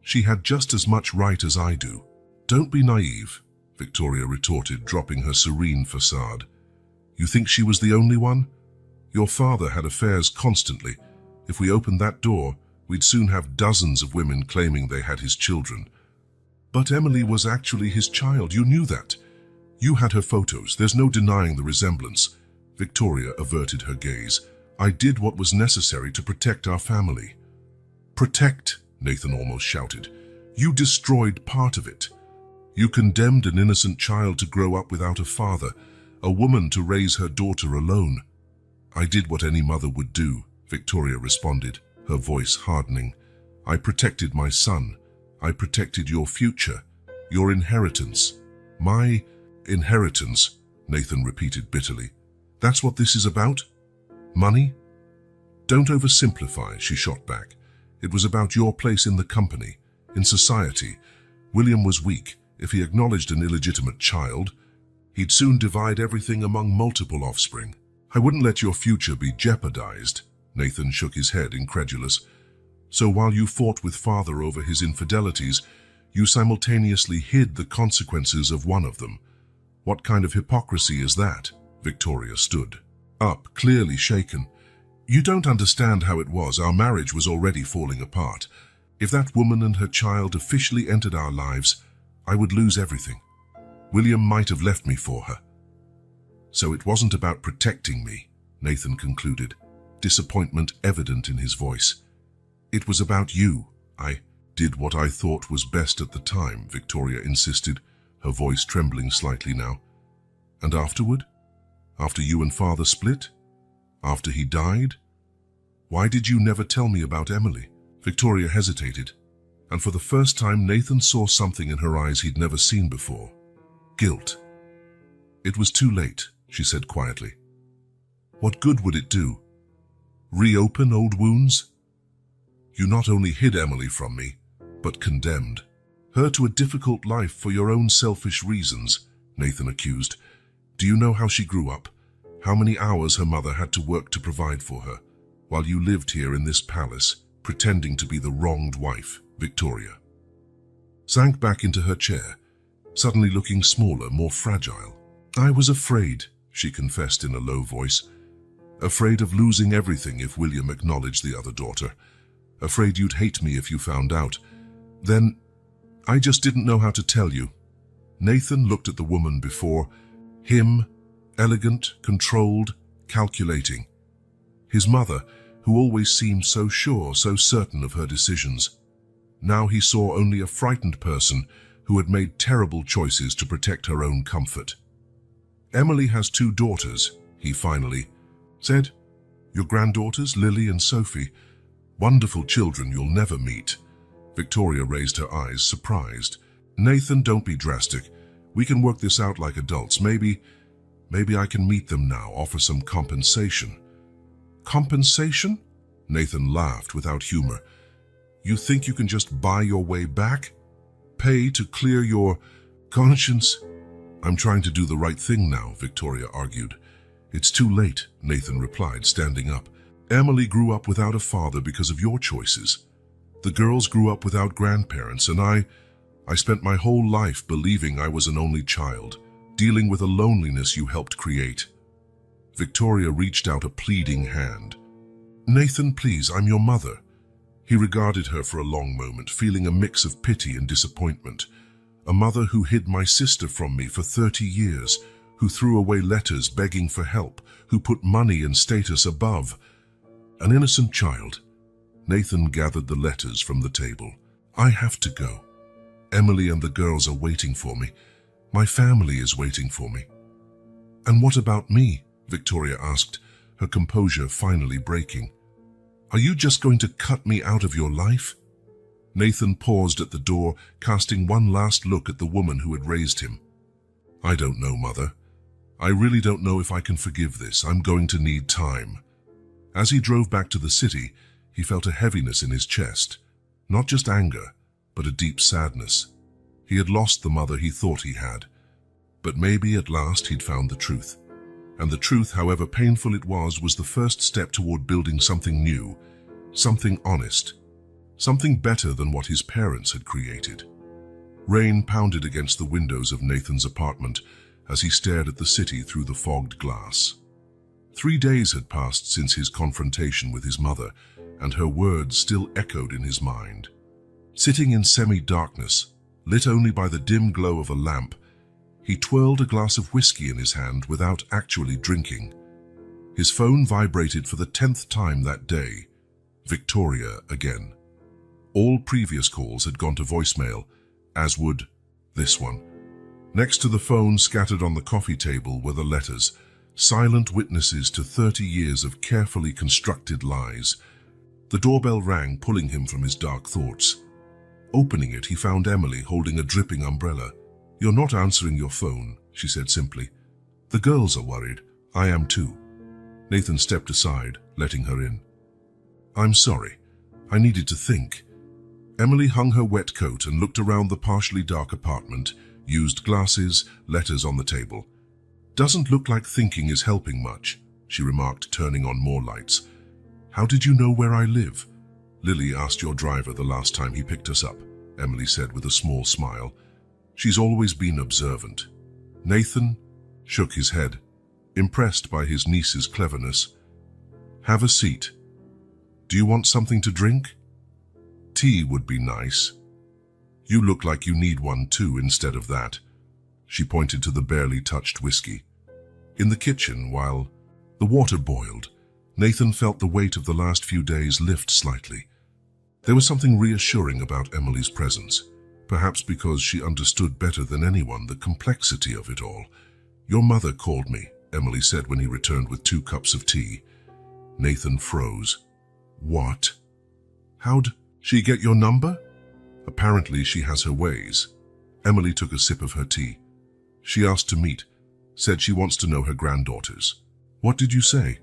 She had just as much right as I do. Don't be naive. Victoria retorted, dropping her serene facade. You think she was the only one? Your father had affairs constantly. If we opened that door, we'd soon have dozens of women claiming they had his children. But Emily was actually his child. You knew that. You had her photos. There's no denying the resemblance. Victoria averted her gaze. I did what was necessary to protect our family. Protect, Nathan almost shouted. You destroyed part of it. You condemned an innocent child to grow up without a father, a woman to raise her daughter alone. I did what any mother would do, Victoria responded, her voice hardening. I protected my son. I protected your future, your inheritance. My inheritance, Nathan repeated bitterly. That's what this is about? Money? Don't oversimplify, she shot back. It was about your place in the company, in society. William was weak. If he acknowledged an illegitimate child, he'd soon divide everything among multiple offspring. I wouldn't let your future be jeopardized. Nathan shook his head, incredulous. So while you fought with father over his infidelities, you simultaneously hid the consequences of one of them. What kind of hypocrisy is that? Victoria stood up, clearly shaken. You don't understand how it was. Our marriage was already falling apart. If that woman and her child officially entered our lives, I would lose everything. William might have left me for her. So it wasn't about protecting me, Nathan concluded, disappointment evident in his voice. It was about you. I did what I thought was best at the time, Victoria insisted, her voice trembling slightly now. And afterward? After you and father split? After he died? Why did you never tell me about Emily? Victoria hesitated, and for the first time Nathan saw something in her eyes he'd never seen before. Guilt. It was too late, she said quietly. What good would it do? Reopen old wounds? You not only hid Emily from me, but condemned her to a difficult life for your own selfish reasons, Nathan accused. Do you know how she grew up? How many hours her mother had to work to provide for her, while you lived here in this palace, pretending to be the wronged wife? Victoria sank back into her chair, suddenly looking smaller, more fragile. I was afraid, she confessed in a low voice. Afraid of losing everything if William acknowledged the other daughter. Afraid you'd hate me if you found out. Then, I just didn't know how to tell you. Nathan looked at the woman before him, elegant, controlled, calculating. His mother, who always seemed so sure, so certain of her decisions. Now he saw only a frightened person who had made terrible choices to protect her own comfort. Emily has 2 daughters, he finally said. Your granddaughters, Lily and Sophie. Wonderful children you'll never meet. Victoria raised her eyes, surprised. Nathan, don't be drastic. We can work this out like adults. Maybe I can meet them now, offer some compensation. Compensation? Nathan laughed without humor. You think you can just buy your way back? Pay to clear your conscience? I'm trying to do the right thing now, Victoria argued. It's too late, Nathan replied, standing up. Emily grew up without a father because of your choices. The girls grew up without grandparents, and I spent my whole life believing I was an only child, dealing with a loneliness you helped create. Victoria reached out a pleading hand. Nathan, please, I'm your mother. He regarded her for a long moment, feeling a mix of pity and disappointment. A mother who hid my sister from me for 30 years, who threw away letters begging for help, who put money and status above. An innocent child. Nathan gathered the letters from the table. I have to go. Emily and the girls are waiting for me. My family is waiting for me. And what about me? Victoria asked, her composure finally breaking. Are you just going to cut me out of your life? Nathan paused at the door, casting one last look at the woman who had raised him. I don't know, Mother. I really don't know if I can forgive this. I'm going to need time. As he drove back to the city, he felt a heaviness in his chest. Not just anger, but a deep sadness. He had lost the mother he thought he had. But maybe at last he'd found the truth. And the truth, however painful it was the first step toward building something new, something honest, something better than what his parents had created. Rain pounded against the windows of Nathan's apartment as he stared at the city through the fogged glass. 3 days had passed since his confrontation with his mother, and her words still echoed in his mind. Sitting in semi-darkness, lit only by the dim glow of a lamp, he twirled a glass of whiskey in his hand without actually drinking. His phone vibrated for the 10th time that day. Victoria again. All previous calls had gone to voicemail, as would this one. Next to the phone, scattered on the coffee table, were the letters, silent witnesses to 30 years of carefully constructed lies. The doorbell rang, pulling him from his dark thoughts. Opening it, he found Emily holding a dripping umbrella. "You're not answering your phone," she said simply. "The girls are worried. I am too." Nathan stepped aside, letting her in. "I'm sorry. I needed to think." Emily hung her wet coat and looked around the partially dark apartment, used glasses, letters on the table. "Doesn't look like thinking is helping much," she remarked, turning on more lights. "How did you know where I live?" "Lily asked your driver the last time he picked us up," Emily said with a small smile. "She's always been observant." Nathan shook his head, impressed by his niece's cleverness. "Have a seat. Do you want something to drink?" "Tea would be nice." "You look like you need one too instead of that." She pointed to the barely touched whiskey. In the kitchen, while the water boiled, Nathan felt the weight of the last few days lift slightly. There was something reassuring about Emily's presence, perhaps because she understood better than anyone the complexity of it all. "Your mother called me," Emily said when he returned with 2 cups of tea. Nathan froze. "What? How'd she get your number?" "Apparently she has her ways." Emily took a sip of her tea. "She asked to meet, said she wants to know her granddaughters." "What did you say?"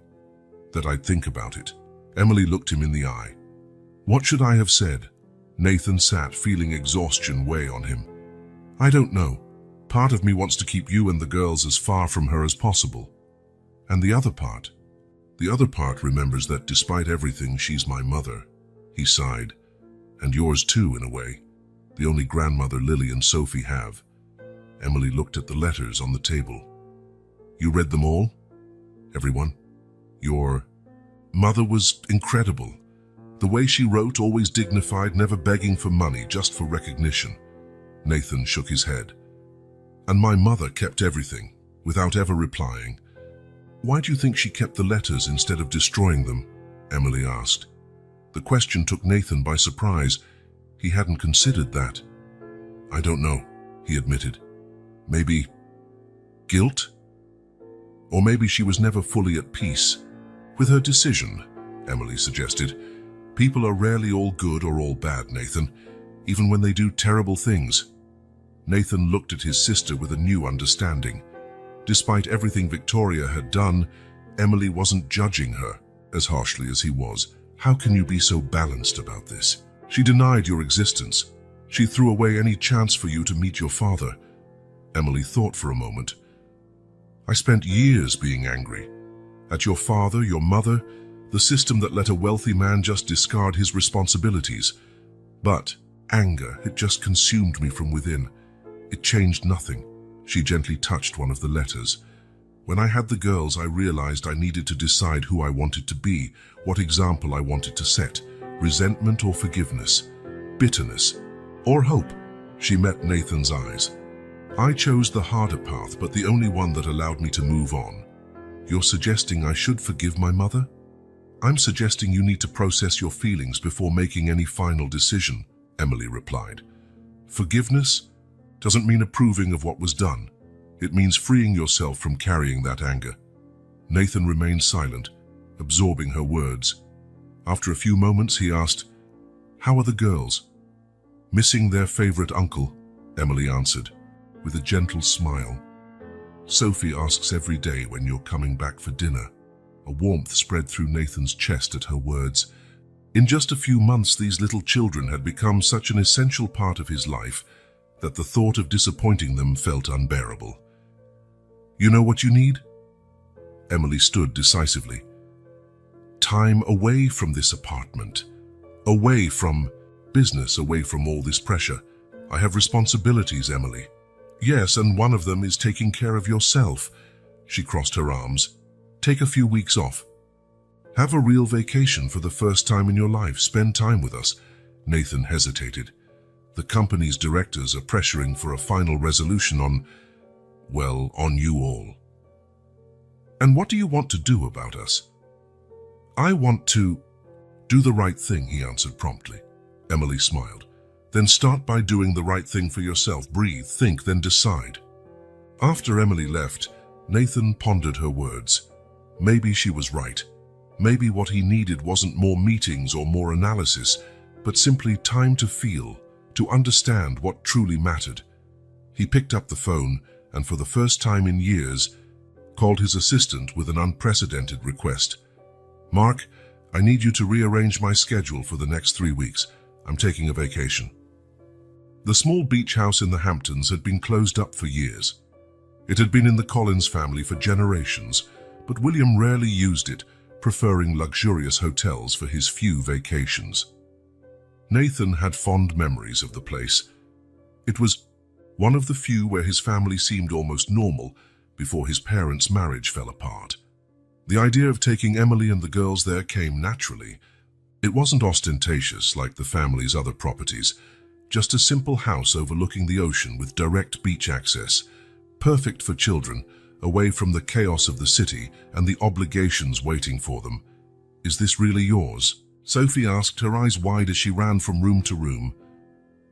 "That I'd think about it." Emily looked him in the eye. "What should I have said?" Nathan sat, feeling exhaustion weigh on him. "I don't know. Part of me wants to keep you and the girls as far from her as possible. And the other part? The other part remembers that despite everything, she's my mother." He sighed. "And yours too, in a way. The only grandmother Lily and Sophie have." Emily looked at the letters on the table. "You read them all? Everyone? Your mother was incredible. The way she wrote, always dignified, never begging for money, just for recognition." Nathan shook his head. "And my mother kept everything, without ever replying." "Why do you think she kept the letters instead of destroying them?" Emily asked. The question took Nathan by surprise. He hadn't considered that. "I don't know," he admitted. "Maybe guilt? Or maybe she was never fully at peace with her decision," Emily suggested. "People are rarely all good or all bad, Nathan, even when they do terrible things." Nathan looked at his sister with a new understanding. Despite everything Victoria had done, Emily wasn't judging her as harshly as he was. "How can you be so balanced about this? She denied your existence. She threw away any chance for you to meet your father." Emily thought for a moment. "I spent years being angry. At your father, your mother, the system that let a wealthy man just discard his responsibilities. But anger, it just consumed me from within. It changed nothing." She gently touched one of the letters. "When I had the girls, I realized I needed to decide who I wanted to be, what example I wanted to set, resentment or forgiveness, bitterness or hope." She met Nathan's eyes. "I chose the harder path, but the only one that allowed me to move on." "You're suggesting I should forgive my mother?" "I'm suggesting you need to process your feelings before making any final decision," Emily replied. "Forgiveness doesn't mean approving of what was done. It means freeing yourself from carrying that anger." Nathan remained silent, absorbing her words. After a few moments, he asked, "How are the girls?" "Missing their favorite uncle," Emily answered, with a gentle smile. "Sophie asks every day when you're coming back for dinner." A warmth spread through Nathan's chest at her words. In just a few months, these little children had become such an essential part of his life that the thought of disappointing them felt unbearable. "You know what you need?" Emily stood decisively. "Time away from this apartment, away from business, away from all this pressure. I have responsibilities, Emily. Yes, and one of them is taking care of yourself. She crossed her arms. Take a few weeks off. Have a real vacation for the first time in your life. Spend time with us. Nathan hesitated. The company's directors are pressuring for a final resolution on you all. And what do you want to do about us? I want to do the right thing, he answered promptly. Emily smiled. Then start by doing the right thing for yourself. Breathe, think, then decide. After Emily left, Nathan pondered her words. Maybe she was right. Maybe what he needed wasn't more meetings or more analysis, but simply time to feel, to understand what truly mattered. He picked up the phone and for the first time in years, called his assistant with an unprecedented request. Mark, I need you to rearrange my schedule for the next 3 weeks. I'm taking a vacation. The small beach house in the Hamptons had been closed up for years. It had been in the Collins family for generations, but William rarely used it, preferring luxurious hotels for his few vacations. Nathan had fond memories of the place. It was one of the few where his family seemed almost normal before his parents' marriage fell apart. The idea of taking Emily and the girls there came naturally. It wasn't ostentatious like the family's other properties, just a simple house overlooking the ocean with direct beach access, perfect for children, away from the chaos of the city and the obligations waiting for them. Is this really yours? Sophie asked, her eyes wide as she ran from room to room.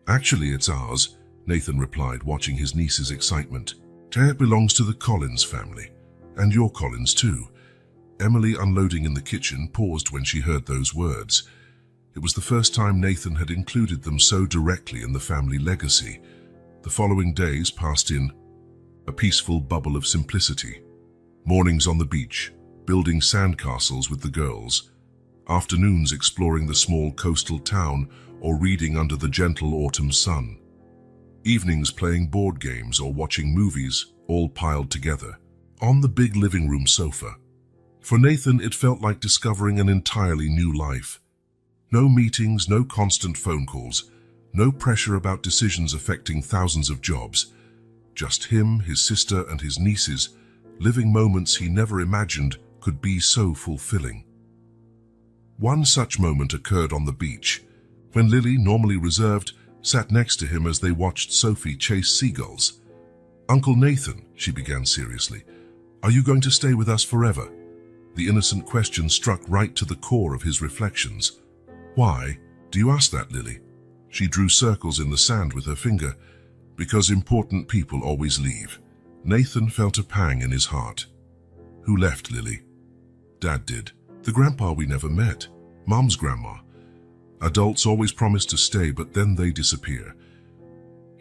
Actually, it's ours, Nathan replied, watching his niece's excitement. It belongs to the Collins family, and your Collins too. Emily, unloading in the kitchen, paused when she heard those words. It was the first time Nathan had included them so directly in the family legacy. The following days passed in a peaceful bubble of simplicity. Mornings on the beach, building sandcastles with the girls. Afternoons exploring the small coastal town or reading under the gentle autumn sun. Evenings playing board games or watching movies, all piled together, on the big living room sofa. For Nathan, it felt like discovering an entirely new life. No meetings, no constant phone calls, no pressure about decisions affecting thousands of jobs. Just him, his sister, and his nieces, living moments he never imagined could be so fulfilling. One such moment occurred on the beach, when Lily, normally reserved, sat next to him as they watched Sophie chase seagulls. Uncle Nathan, she began seriously, are you going to stay with us forever? The innocent question struck right to the core of his reflections. Why do you ask that, Lily? She drew circles in the sand with her finger. Because important people always leave. Nathan felt a pang in his heart. Who left, Lily? Dad did. The grandpa we never met. Mom's grandma. Adults always promise to stay, but then they disappear.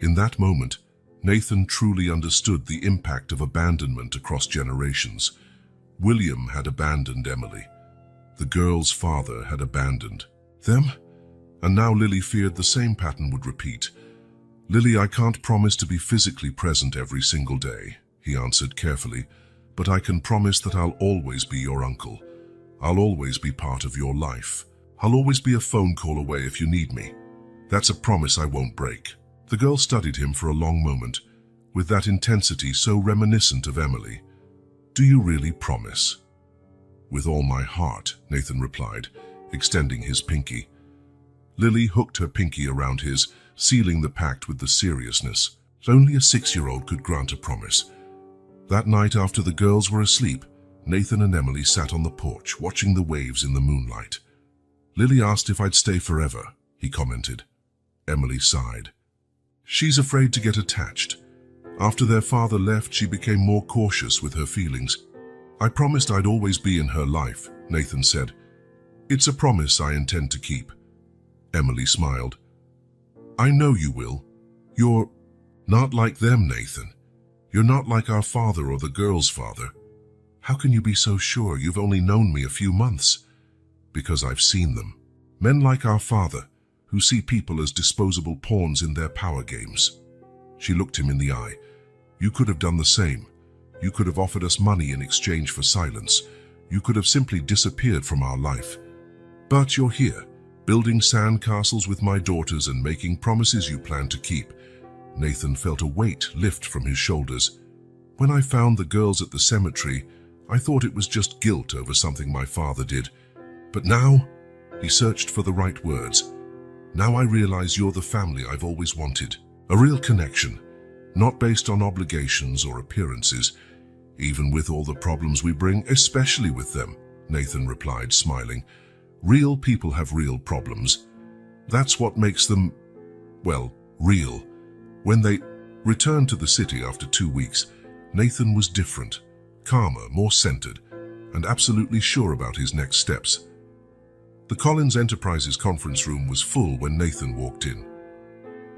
In that moment, Nathan truly understood the impact of abandonment across generations. William had abandoned Emily. The girl's father had abandoned them, and now Lily feared the same pattern would repeat. Lily, I can't promise to be physically present every single day, he answered carefully, but I can promise that I'll always be your uncle. I'll always be part of your life. I'll always be a phone call away if you need me. That's a promise I won't break. The girl studied him for a long moment, with that intensity so reminiscent of Emily. Do you really promise? With all my heart, Nathan replied, extending his pinky. Lily hooked her pinky around his, sealing the pact with the seriousness only a 6-year-old could grant a promise. That night, after the girls were asleep, Nathan and Emily sat on the porch, watching the waves in the moonlight. Lily asked if I'd stay forever, he commented. Emily sighed. She's afraid to get attached. After their father left, she became more cautious with her feelings. I promised I'd always be in her life, Nathan said. It's a promise I intend to keep. Emily smiled. I know you will. You're not like them, Nathan. You're not like our father or the girl's father. How can you be so sure? You've only known me a few months. Because I've seen them. Men like our father, who see people as disposable pawns in their power games. She looked him in the eye. You could have done the same. You could have offered us money in exchange for silence. You could have simply disappeared from our life. But you're here, Building sandcastles with my daughters and making promises you plan to keep. Nathan felt a weight lift from his shoulders. When I found the girls at the cemetery, I thought it was just guilt over something my father did. But now, he searched for the right words. Now I realize you're the family I've always wanted. A real connection, not based on obligations or appearances, even with all the problems we bring, especially with them, Nathan replied, smiling. Real people have real problems. That's what makes them, well, real. When they returned to the city after 2 weeks, Nathan was different, calmer, more centered, and absolutely sure about his next steps. The Collins Enterprises conference room was full when Nathan walked in.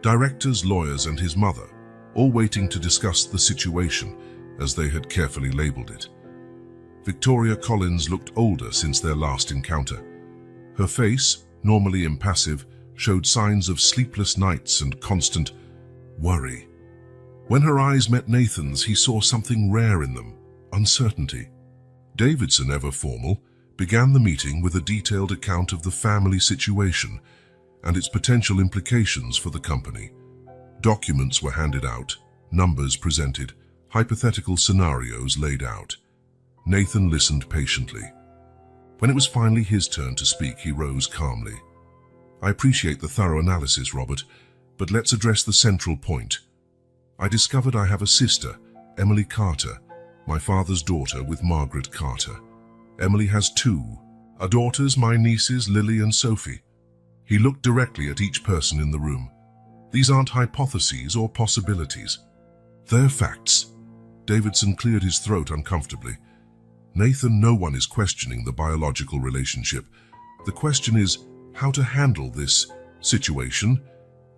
Directors, lawyers, and his mother, all waiting to discuss the situation, as they had carefully labeled it. Victoria Collins looked older since their last encounter. Her face, normally impassive, showed signs of sleepless nights and constant worry. When her eyes met Nathan's, he saw something rare in them, uncertainty. Davidson, ever formal, began the meeting with a detailed account of the family situation and its potential implications for the company. Documents were handed out, numbers presented, hypothetical scenarios laid out. Nathan listened patiently. When it was finally his turn to speak, he rose calmly. I appreciate the thorough analysis, Robert, but let's address the central point. I discovered I have a sister, Emily Carter, my father's daughter with Margaret Carter. Emily has 2 daughters, my nieces Lily and Sophie. He looked directly at each person in the room. These aren't hypotheses or possibilities. They're facts. Davidson cleared his throat uncomfortably. Nathan, no one is questioning the biological relationship. The question is how to handle this situation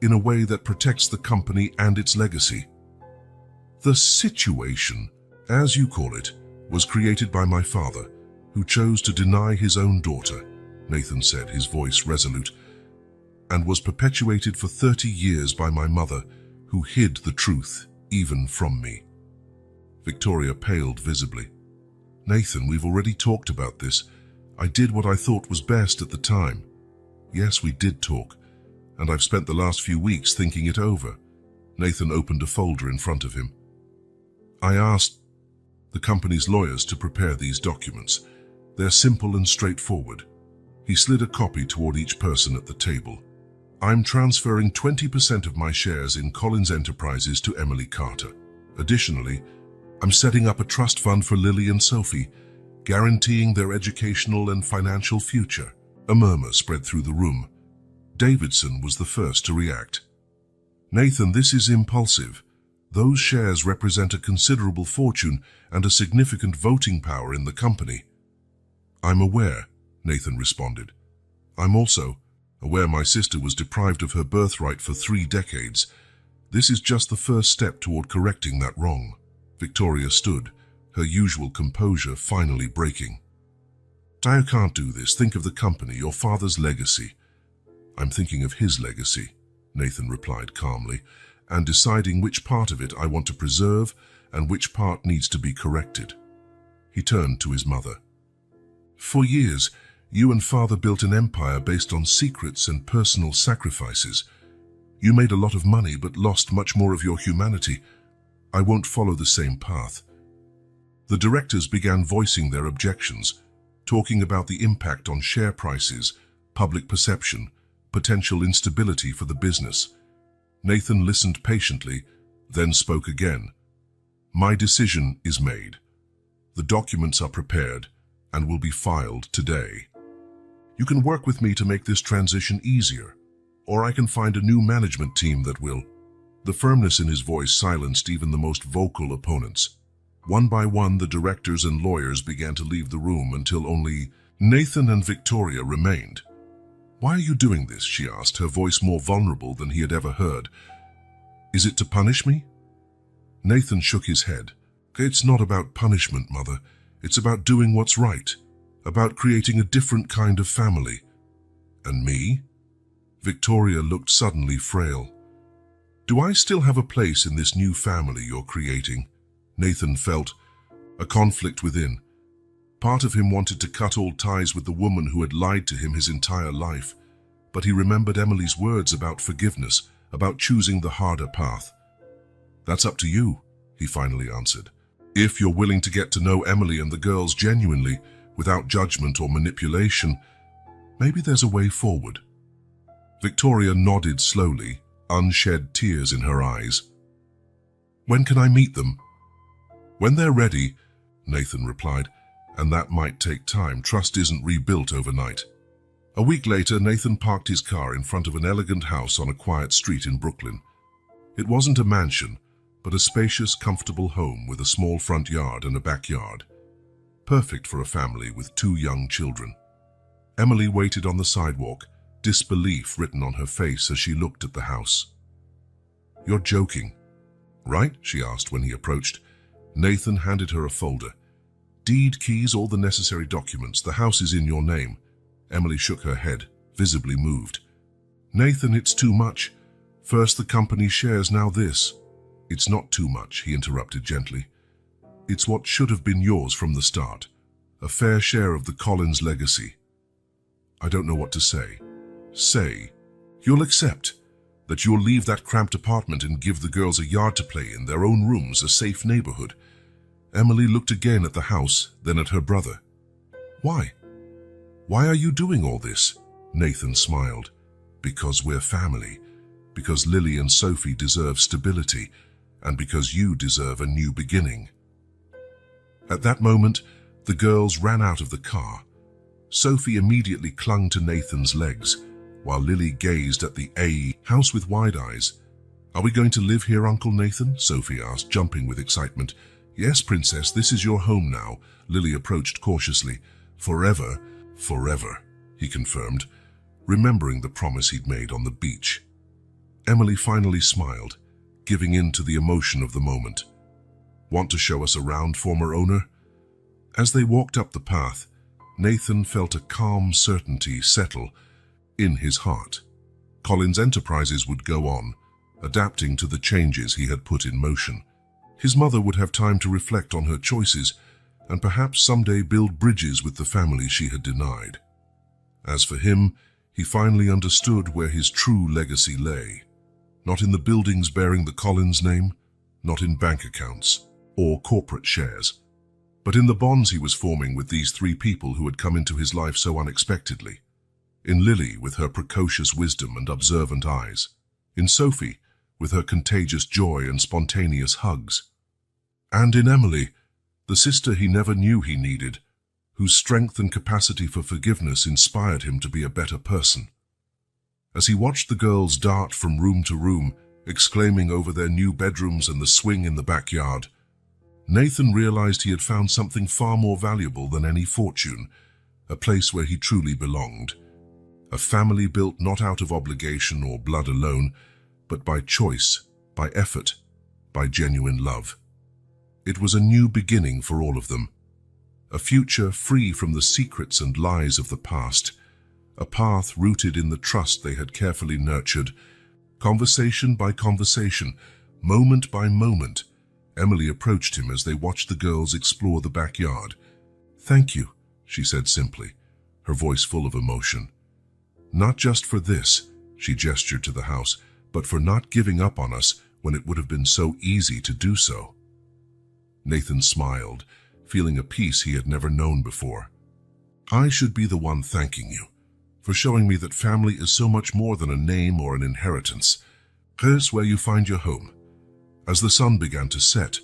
in a way that protects the company and its legacy. The situation, as you call it, was created by my father, who chose to deny his own daughter, Nathan said, his voice resolute, and was perpetuated for 30 years by my mother, who hid the truth even from me. Victoria paled visibly. Nathan, we've already talked about this. I did what I thought was best at the time. Yes, we did talk, and I've spent the last few weeks thinking it over. Nathan opened a folder in front of him. I asked the company's lawyers to prepare these documents. They're simple and straightforward. He slid a copy toward each person at the table. I'm transferring 20% of my shares in Collins Enterprises to Emily Carter. Additionally, I'm setting up a trust fund for Lily and Sophie, guaranteeing their educational and financial future. A murmur spread through the room. Davidson was the first to react. Nathan, this is impulsive. Those shares represent a considerable fortune and a significant voting power in the company. I'm aware, Nathan responded. I'm also aware my sister was deprived of her birthright for 3 decades. This is just the first step toward correcting that wrong. Victoria stood, her usual composure finally breaking. I can't do this. Think of the company, your father's legacy. I'm thinking of his legacy, Nathan replied calmly, and deciding which part of it I want to preserve and which part needs to be corrected. He turned to his mother. For years, you and father built an empire based on secrets and personal sacrifices. You made a lot of money but lost much more of your humanity. I won't follow the same path. The directors began voicing their objections, talking about the impact on share prices, public perception, potential instability for the business. Nathan listened patiently, then spoke again. My decision is made. The documents are prepared and will be filed today. You can work with me to make this transition easier, or I can find a new management team that will. The firmness in his voice silenced even the most vocal opponents. One by one, the directors and lawyers began to leave the room until only Nathan and Victoria remained. Why are you doing this? She asked, her voice more vulnerable than he had ever heard. Is it to punish me? Nathan shook his head. It's not about punishment, Mother. It's about doing what's right, about creating a different kind of family. And me? Victoria looked suddenly frail. Do I still have a place in this new family you're creating? Nathan felt a conflict within. Part of him wanted to cut all ties with the woman who had lied to him his entire life. but he remembered Emily's words about forgiveness, about choosing the harder path. "That's up to you," he finally answered. "If you're willing to get to know Emily and the girls genuinely, without judgment or manipulation, maybe there's a way forward." Victoria nodded slowly, unshed tears in her eyes. "When can I meet them?" "When they're ready," Nathan replied, "and that might take time. Trust isn't rebuilt overnight." A week later, Nathan parked his car in front of an elegant house on a quiet street in Brooklyn. It wasn't a mansion, but a spacious, comfortable home with a small front yard and a backyard. Perfect for a family with 2 young children. Emily waited on the sidewalk, disbelief written on her face as she looked at the house. "You're joking, right?" she asked when he approached. Nathan handed her a folder. "Deed, keys, all the necessary documents. The house is in your name." Emily shook her head, visibly moved. "Nathan, it's too much. First the company shares, now this." "It's not too much," he interrupted gently. "It's what should have been yours from the start. A fair share of the Collins legacy." "I don't know what to say." "Say, you'll accept. That you'll leave that cramped apartment and give the girls a yard to play in, their own rooms, a safe neighborhood." Emily looked again at the house, then at her brother. "Why? Why are you doing all this?" Nathan smiled. "Because we're family. Because Lily and Sophie deserve stability. And because you deserve a new beginning." At that moment, the girls ran out of the car. Sophie immediately clung to Nathan's legs, while Lily gazed at the house with wide eyes. "Are we going to live here, Uncle Nathan?" Sophie asked, jumping with excitement. "Yes, Princess, this is your home now." Lily approached cautiously. "Forever, forever," he confirmed, remembering the promise he'd made on the beach. Emily finally smiled, giving in to the emotion of the moment. "Want to show us around, former owner?" As they walked up the path, Nathan felt a calm certainty settle in his heart. Collins Enterprises would go on, adapting to the changes he had put in motion. His mother would have time to reflect on her choices and perhaps someday build bridges with the family she had denied. As for him, he finally understood where his true legacy lay. Not in the buildings bearing the Collins name, not in bank accounts or corporate shares, but in the bonds he was forming with these 3 people who had come into his life so unexpectedly. In Lily, with her precocious wisdom and observant eyes. In Sophie, with her contagious joy and spontaneous hugs. And in Emily, the sister he never knew he needed, whose strength and capacity for forgiveness inspired him to be a better person. As he watched the girls dart from room to room, exclaiming over their new bedrooms and the swing in the backyard, Nathan realized he had found something far more valuable than any fortune, a place where he truly belonged. A family built not out of obligation or blood alone, but by choice, by effort, by genuine love. It was a new beginning for all of them. A future free from the secrets and lies of the past. A path rooted in the trust they had carefully nurtured. Conversation by conversation, moment by moment, Emily approached him as they watched the girls explore the backyard. "Thank you," she said simply, her voice full of emotion. "Not just for this," she gestured to the house, "but for not giving up on us when it would have been so easy to do so." Nathan smiled, feeling a peace he had never known before. "I should be the one thanking you for showing me that family is so much more than a name or an inheritance. Here's where you find your home." As the sun began to set,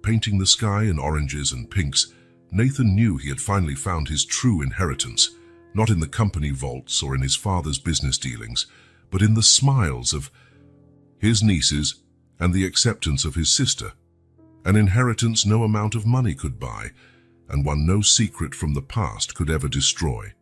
painting the sky in oranges and pinks, Nathan knew he had finally found his true inheritance, not in the company vaults or in his father's business dealings, but in the smiles of his nieces and the acceptance of his sister. An inheritance no amount of money could buy, and one no secret from the past could ever destroy.